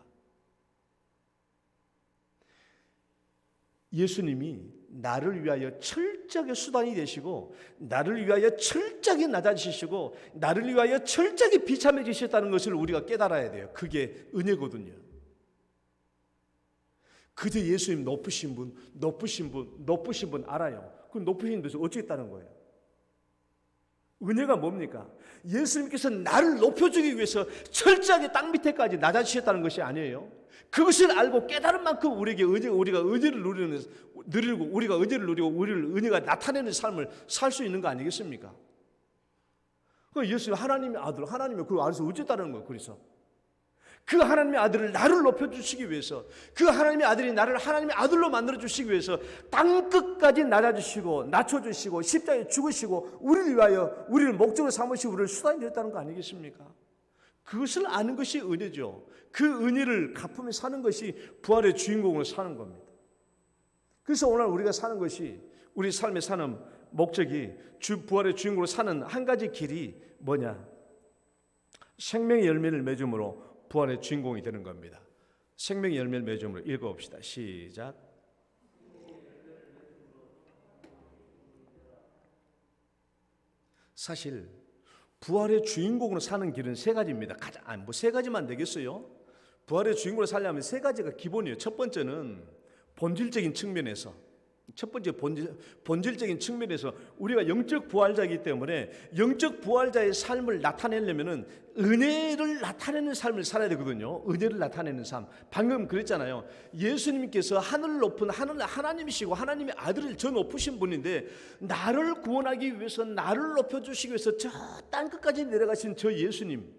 예수님이 나를 위하여 철저하게 수단이 되시고, 나를 위하여 철저하게 낮아지시고, 나를 위하여 철저하게 비참해지셨다는 것을 우리가 깨달아야 돼요. 그게 은혜거든요. 그저 예수님 높으신 분 알아요. 그 높으신 데서 어쩌겠다는 거예요? 은혜가 뭡니까? 예수님께서 나를 높여주기 위해서 철저하게 땅 밑에까지 낮아지셨다는 것이 아니에요. 그것을 알고 깨달은 만큼 우리가 은혜를 누리고 우리를 은혜가 나타내는 삶을 살 수 있는 거 아니겠습니까? 그 예수님 하나님의 아들, 하나님의 그 안에서 어쨌다는 거예요. 그래서 그 하나님의 아들을 나를 높여주시기 위해서, 그 하나님의 아들이 나를 하나님의 아들로 만들어주시기 위해서 땅끝까지 낮춰주시고 십자가에 죽으시고 우리를 위하여 우리를 목적으로 삼으시고 우리를 수단이 되었다는 거 아니겠습니까? 그것을 아는 것이 은혜죠. 그 은혜를 갚으며 사는 것이 부활의 주인공으로 사는 겁니다. 그래서 오늘 우리가 사는 것이, 우리 삶에 사는 목적이 부활의 주인공으로 사는 한 가지 길이 뭐냐? 생명의 열매를 맺음으로 부활의 주인공이 되는 겁니다. 생명의 열매를 맺음으로 읽어봅시다. 시작. 사실 부활의 주인공으로 사는 길은 세 가지입니다. 세 가지만 되겠어요? 부활의 주인공으로 살려면 세 가지가 기본이에요. 첫 번째는 본질적인 측면에서, 본질적인 측면에서 우리가 영적 부활자이기 때문에 영적 부활자의 삶을 나타내려면 은혜를 나타내는 삶을 살아야 되거든요. 은혜를 나타내는 삶. 방금 그랬잖아요. 예수님께서 하늘 높은 하나님이시고 하나님의 아들을 저 높으신 분인데, 나를 구원하기 위해서, 나를 높여주시기 위해서 저 땅끝까지 내려가신 저 예수님,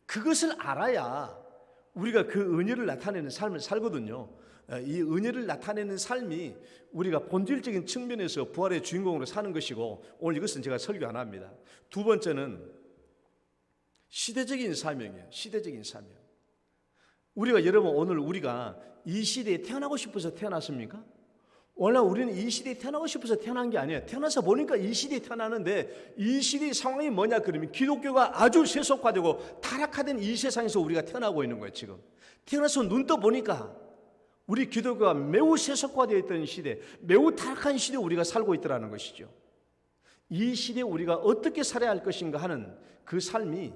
그것을 알아야 우리가 그 은혜를 나타내는 삶을 살거든요. 이 은혜를 나타내는 삶이 우리가 본질적인 측면에서 부활의 주인공으로 사는 것이고, 오늘 이것은 제가 설교 안 합니다. 두 번째는 시대적인 사명이에요. 시대적인 사명. 여러분 오늘 우리가 이 시대에 태어나고 싶어서 태어났습니까? 원래 우리는 이 시대에 태어나고 싶어서 태어난 게 아니에요. 태어나서 보니까 이 시대에 태어나는데, 이 시대의 상황이 뭐냐 그러면 기독교가 아주 세속화되고 타락화된 이 세상에서 우리가 태어나고 있는 거예요. 지금 태어나서 눈 떠 보니까 우리 기독교가 매우 세속화되어 있던 시대, 매우 타락한 시대에 우리가 살고 있더라는 것이죠. 이 시대에 우리가 어떻게 살아야 할 것인가 하는 그 삶이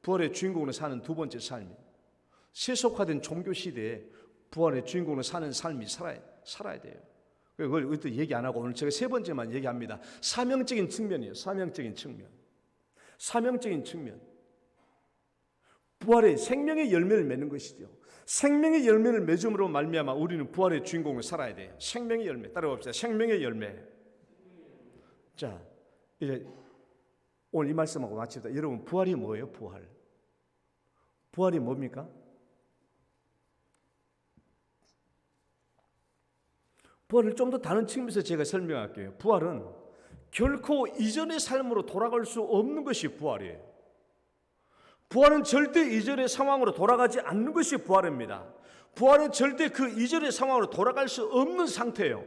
부활의 주인공으로 사는 두 번째 삶이에요. 세속화된 종교 시대에 부활의 주인공으로 사는 삶이 살아야 돼요. 그걸 또 얘기 안 하고 오늘 제가 세 번째만 얘기합니다. 사명적인 측면이에요. 사명적인 측면. 부활의 생명의 열매를 맺는 것이죠. 생명의 열매를 맺음으로 말미암아 우리는 부활의 주인공을 살아야 돼요. 생명의 열매. 따라봅시다. 생명의 열매. 자, 이제 오늘 이 말씀하고 마칩니다. 여러분, 부활이 뭐예요? 부활이 뭡니까? 부활을 좀 더 다른 측면에서 제가 설명할게요. 부활은 결코 이전의 삶으로 돌아갈 수 없는 것이 부활이에요. 부활은 절대 이전의 상황으로 돌아가지 않는 것이 부활입니다. 부활은 절대 그 이전의 상황으로 돌아갈 수 없는 상태예요.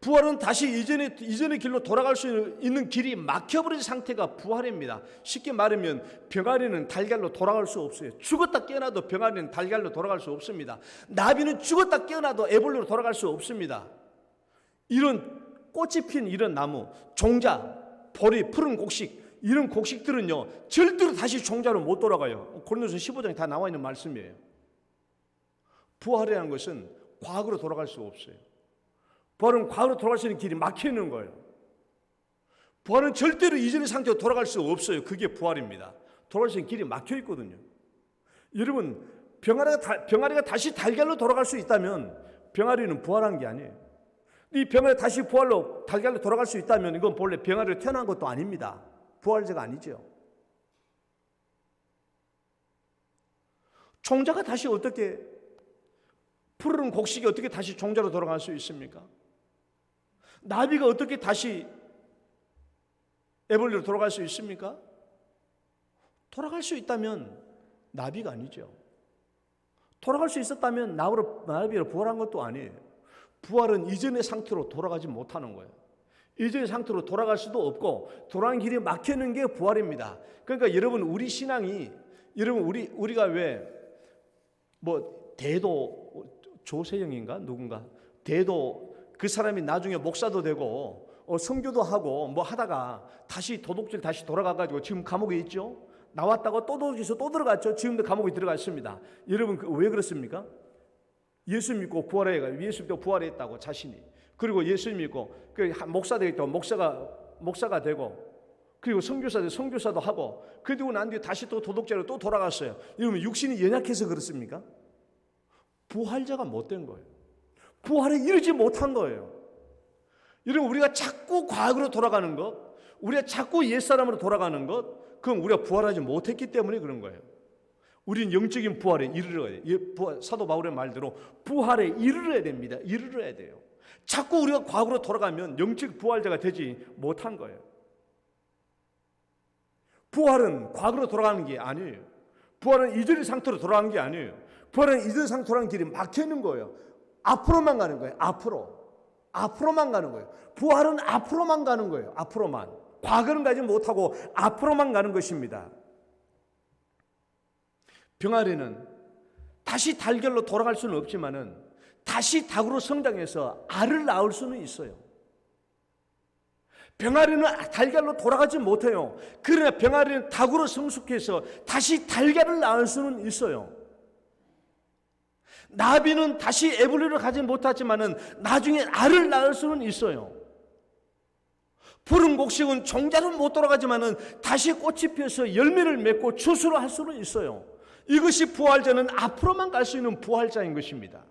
부활은 다시 이전의 길로 돌아갈 수 있는 길이 막혀버린 상태가 부활입니다. 쉽게 말하면 병아리는 달걀로 돌아갈 수 없어요. 죽었다 깨어나도 병아리는 달걀로 돌아갈 수 없습니다. 나비는 죽었다 깨어나도 애벌레로 돌아갈 수 없습니다. 이런 꽃이 핀 이런 나무, 종자, 보리, 푸른 곡식, 이런 곡식들은요 절대로 다시 종자로 못 돌아가요. 고린도서 15장에 다 나와 있는 말씀이에요. 부활이라는 것은 과거로 돌아갈 수 없어요. 부활은 과거로 돌아갈 수 있는 길이 막혀 있는 거예요. 부활은 절대로 이전의 상태로 돌아갈 수 없어요. 그게 부활입니다. 돌아갈 수 있는 길이 막혀 있거든요. 여러분, 병아리가 다시 달걀로 돌아갈 수 있다면 병아리는 부활한 게 아니에요. 이 병아리가 다시 달걀로 돌아갈 수 있다면 이건 본래 병아리로 태어난 것도 아닙니다. 부활자가 아니죠. 종자가 다시 어떻게, 푸른 곡식이 어떻게 다시 종자로 돌아갈 수 있습니까? 나비가 어떻게 다시 애벌레로 돌아갈 수 있습니까? 돌아갈 수 있다면 나비가 아니죠. 돌아갈 수 있었다면 나비로 부활한 것도 아니에요. 부활은 이전의 상태로 돌아가지 못하는 거예요. 이전의 상태로 돌아갈 수도 없고 돌아가는 길이 막히는 게 부활입니다. 그러니까 여러분, 우리 신앙이, 여러분 우리가 왜 대도 조세영인가 누군가 대도 그 사람이 나중에 목사도 되고 선교도 하고 하다가 다시 도둑질 다시 돌아가가지고 지금 감옥에 있죠. 나왔다고 또 도둑질해서 또 들어갔죠. 지금도 감옥에 들어갔습니다. 여러분 왜 그렇습니까? 예수 믿고 예수 믿고 부활했다고 자신이, 그리고 예수 믿고 목사 되겠다고 목사가 되고, 그리고 선교사도 하고, 그리고 난 뒤에 다시 또 도둑질로 또 돌아갔어요. 여러분 육신이 연약해서 그렇습니까? 부활자가 못된 거예요. 부활에 이르지 못한 거예요. 여러분, 우리가 자꾸 과거로 돌아가는 것, 우리가 자꾸 옛사람으로 돌아가는 것, 그건 우리가 부활하지 못했기 때문에 그런 거예요. 우리는 영적인 부활에 이르러야 돼요. 사도 바울의 말대로 부활에 이르러야 됩니다. 이르러야 돼요. 자꾸 우리가 과거로 돌아가면 영적 부활자가 되지 못한 거예요. 부활은 과거로 돌아가는 게 아니에요. 부활은 이전의 상태로 돌아가는 게 아니에요. 부활은 이전의 상태로 돌아가는 길이 막혀 있는 거예요. 앞으로만 가는 거예요. 앞으로만 가는 거예요. 부활은 앞으로만 가는 거예요. 앞으로만. 과거는 가지 못하고 앞으로만 가는 것입니다. 병아리는 다시 달걀로 돌아갈 수는 없지만은 다시 닭으로 성장해서 알을 낳을 수는 있어요. 병아리는 달걀로 돌아가지 못해요. 그러나 병아리는 닭으로 성숙해서 다시 달걀을 낳을 수는 있어요. 나비는 다시 애벌레를 가지 못하지만은 나중에 알을 낳을 수는 있어요. 푸른 곡식은 종자로 못 돌아가지만은 다시 꽃이 피어서 열매를 맺고 추수를 할 수는 있어요. 이것이 부활자는 앞으로만 갈 수 있는 부활자인 것입니다.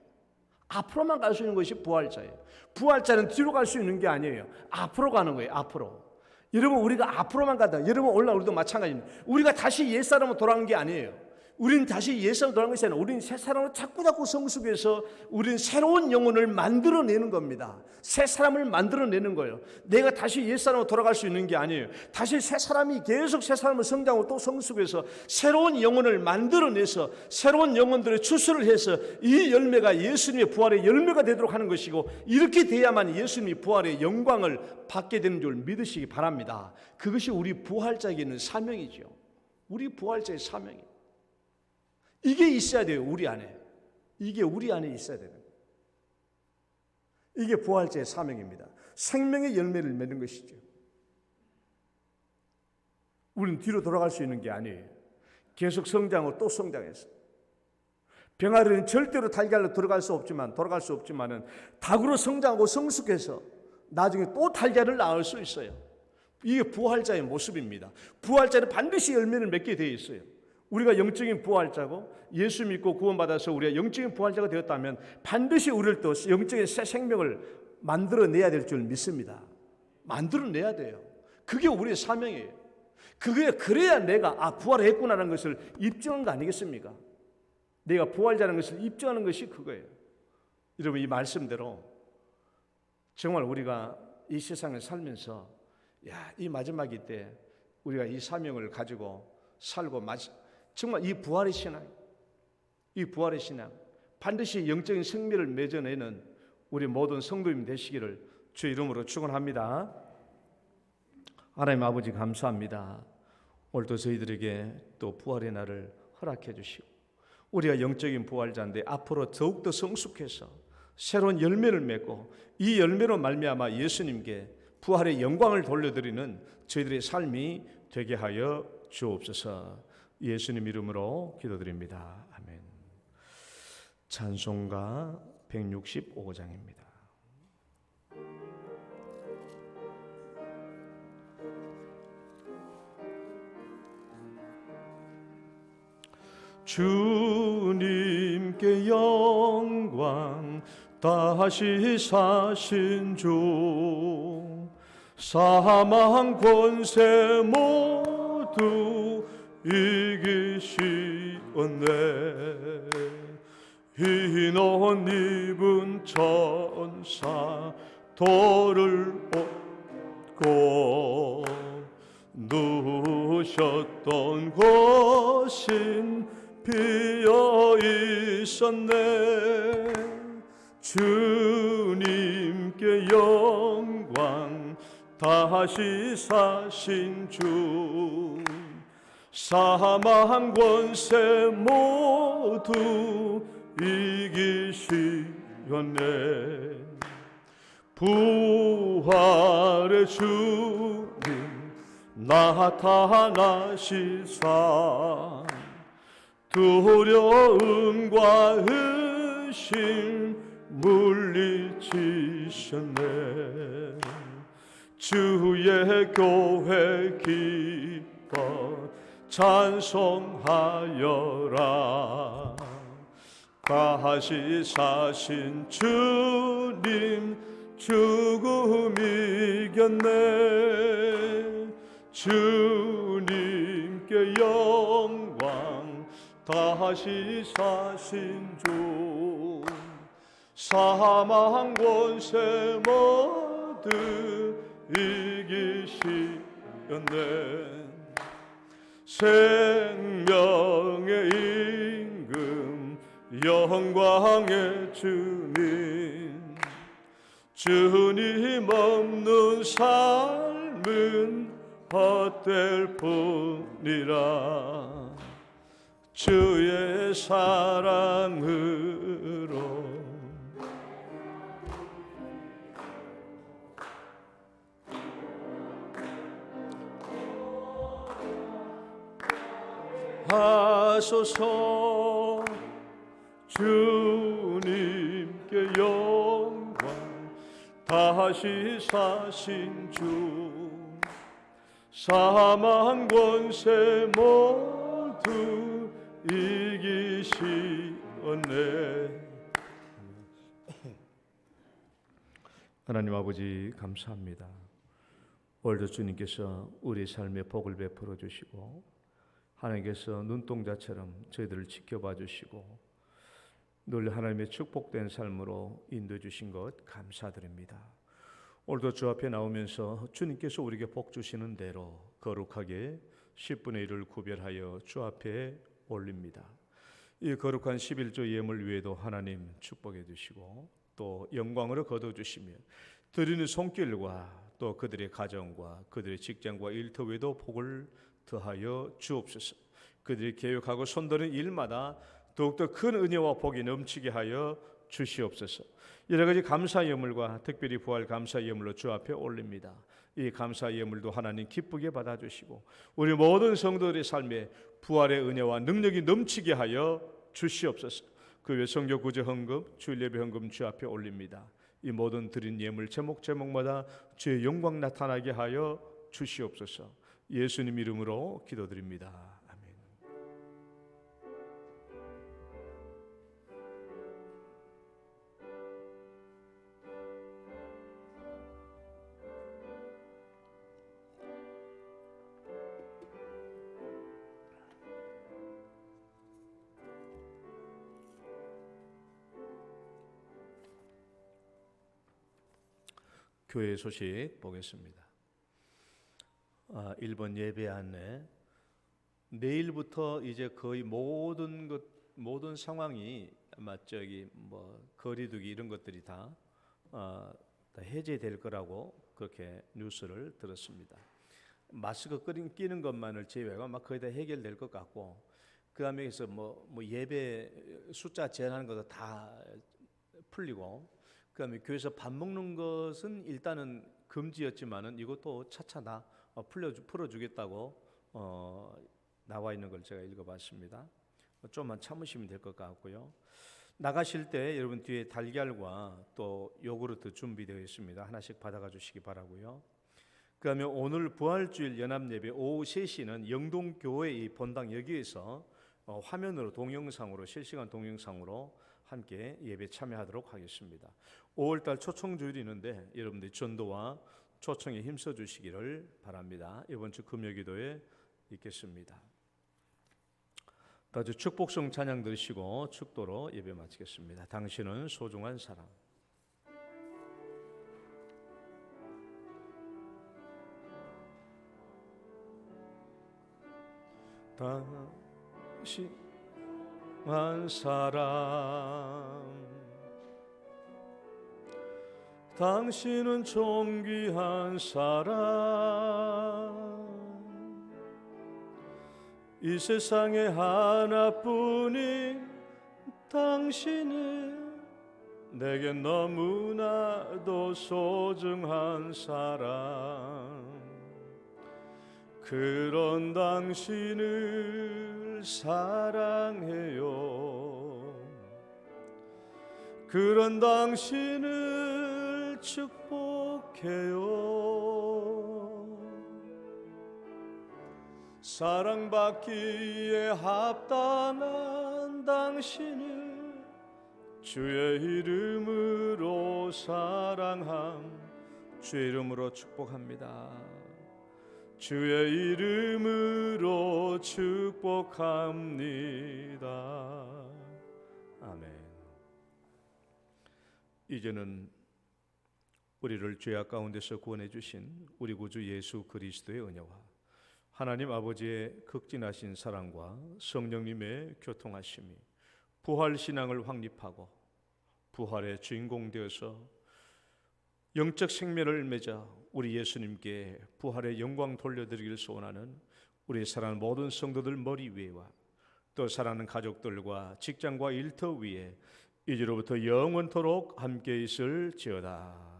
앞으로만 갈 수 있는 것이 부활자예요. 부활자는 뒤로 갈 수 있는 게 아니에요. 앞으로 가는 거예요. 앞으로. 여러분, 우리가 앞으로만 가다. 여러분 우리도 마찬가지입니다. 우리가 다시 옛사람으로 돌아가는 게 아니에요. 우리는 다시 옛사람으로 돌아가는 것이 아니라 우리는 새사람으로 자꾸 성숙해서 우리는 새로운 영혼을 만들어내는 겁니다. 새 사람을 만들어내는 거예요. 내가 다시 옛사람으로 돌아갈 수 있는 게 아니에요. 다시 새 사람이 계속 새 사람을 성장하고 또 성숙해서 새로운 영혼을 만들어내서 새로운 영혼들의 추수를 해서 이 열매가 예수님의 부활의 열매가 되도록 하는 것이고, 이렇게 돼야만 예수님이 부활의 영광을 받게 되는 줄 믿으시기 바랍니다. 그것이 우리 부활자에게 있는 사명이죠. 우리 부활자의 사명이에요. 이게 있어야 돼요. 우리 안에. 이게 우리 안에 있어야 돼요. 이게 부활자의 사명입니다. 생명의 열매를 맺는 것이죠. 우리는 뒤로 돌아갈 수 있는 게 아니에요. 계속 성장하고 또 성장해서. 병아리는 절대로 달걀로 돌아갈 수 없지만은 닭으로 성장하고 성숙해서 나중에 또 달걀을 낳을 수 있어요. 이게 부활자의 모습입니다. 부활자는 반드시 열매를 맺게 되어 있어요. 우리가 영적인 부활자고 예수 믿고 구원받아서 우리가 영적인 부활자가 되었다면 반드시 우리를 또 영적인 새 생명을 만들어내야 될 줄 믿습니다. 만들어내야 돼요. 그게 우리의 사명이에요. 그래야 내가 부활했구나라는 것을 입증한 거 아니겠습니까? 내가 부활자라는 것을 입증하는 것이 그거예요. 여러분, 이 말씀대로 정말 우리가 이 세상을 살면서 이 마지막이 때 우리가 이 사명을 가지고 살고 정말 이 부활의 신앙 반드시 영적인 승리를 맺어내는 우리 모든 성도님 되시기를 주의 이름으로 축원합니다. 하나님 아버지 감사합니다. 오늘도 저희들에게 또 부활의 날을 허락해 주시고 우리가 영적인 부활자인데 앞으로 더욱더 성숙해서 새로운 열매를 맺고 이 열매로 말미암아 예수님께 부활의 영광을 돌려드리는 저희들의 삶이 되게 하여 주옵소서. 예수님 이름으로 기도드립니다. 아멘. 찬송가 165장입니다. 주님께 영광 다시 사신 주 사망 권세 모두 이기시었네. 흰 옷 입은 천사 돌을 얻고 누우셨던 곳인 비어 있었네. 주님께 영광 다시 사신 주 사망 권세 모두 이기시었네. 부활의 주님 나타나시사 두려움과 의심 물리치셨네. 주의 교회 기뻐 찬송하여라. 다시 사신 주님 죽음 이겼네. 주님께 영광 다시 사신 주 사망 권세 모두 이기시었네. 생명의 임금 영광의 주님 주님 없는 삶은 헛될 뿐이라. 주의 사랑으로 하소서. 주님께 영광 다시 사신 주 사망 권세 모두 이기시었네. 하나님 아버지 감사합니다. 오늘도 주님께서 우리 삶에 복을 베풀어 주시고 하나님께서 눈동자처럼 저희들을 지켜봐 주시고 늘 하나님의 축복된 삶으로 인도해 주신 것 감사드립니다. 오늘도 주 앞에 나오면서 주님께서 우리에게 복 주시는 대로 거룩하게 10분의 1을 구별하여 주 앞에 올립니다. 이 거룩한 11조 예물 위에도 하나님 축복해 주시고 또 영광으로 거둬주시며 드리는 손길과 또 그들의 가정과 그들의 직장과 일터 외에도 복을 더하여 주옵소서. 그들이 계획하고 손드는 일마다 더욱더 큰 은혜와 복이 넘치게 하여 주시옵소서. 여러 가지 감사 예물과 특별히 부활 감사 예물로 주 앞에 올립니다. 이 감사 예물도 하나님 기쁘게 받아주시고 우리 모든 성도들의 삶에 부활의 은혜와 능력이 넘치게 하여 주시옵소서. 그 외 성교 구제 헌금, 주일 예배 헌금 주 앞에 올립니다. 이 모든 드린 예물 제목마다 주의 영광 나타나게 하여 주시옵소서. 예수님 이름으로 기도드립니다. 교회 소식 보겠습니다. 1번 예배 안내. 내일부터 이제 거의 모든 상황이 아마 거리두기 이런 것들이 다 해제될 거라고 그렇게 뉴스를 들었습니다. 마스크 끼는 것만을 제외하고 아마 거의 다 해결될 것 같고, 그 다음에 예배 숫자 제한하는 것도 다 풀리고, 그 다음에 교회에서 밥 먹는 것은 일단은 금지였지만은 이것도 차차 다 풀어주겠다고 나와 있는 걸 제가 읽어봤습니다. 좀만 참으시면 될 것 같고요. 나가실 때 여러분 뒤에 달걀과 또 요구르트 준비되어 있습니다. 하나씩 받아가 주시기 바라고요. 그 다음에 오늘 부활주일 연합예배 오후 3시는 영동교회 이 본당 여기에서 화면으로 실시간 동영상으로 함께 예배 참여하도록 하겠습니다. 5월달 초청주일이 있는데 여러분들이 전도와 초청에 힘써 주시기를 바랍니다. 이번 주 금요기도에 있겠습니다. 다들 축복성 찬양 들으시고 축도로 예배 마치겠습니다. 당신은 소중한 사람. 당신한 사람, 당신은 존귀한 사람, 이 세상에 하나뿐인 당신은 내게 너무나도 소중한 사람. 그런 당신을 사랑해요. 그런 당신을 축복해요. 사랑받기에 합당한 당신을 주의 이름으로 주의 이름으로 축복합니다. 주의 이름으로 축복합니다. 아멘. 이제는 우리를 죄악 가운데서 구원해 주신 우리 구주 예수 그리스도의 은혜와 하나님 아버지의 극진하신 사랑과 성령님의 교통하심이 부활 신앙을 확립하고 부활의 주인공 되어서 영적 생명을 맺어 우리 예수님께 부활의 영광 돌려드리기를 소원하는 우리 사랑하는 모든 성도들 머리 위에와 또 사랑하는 가족들과 직장과 일터 위에 이제로부터 영원토록 함께 있을지어다.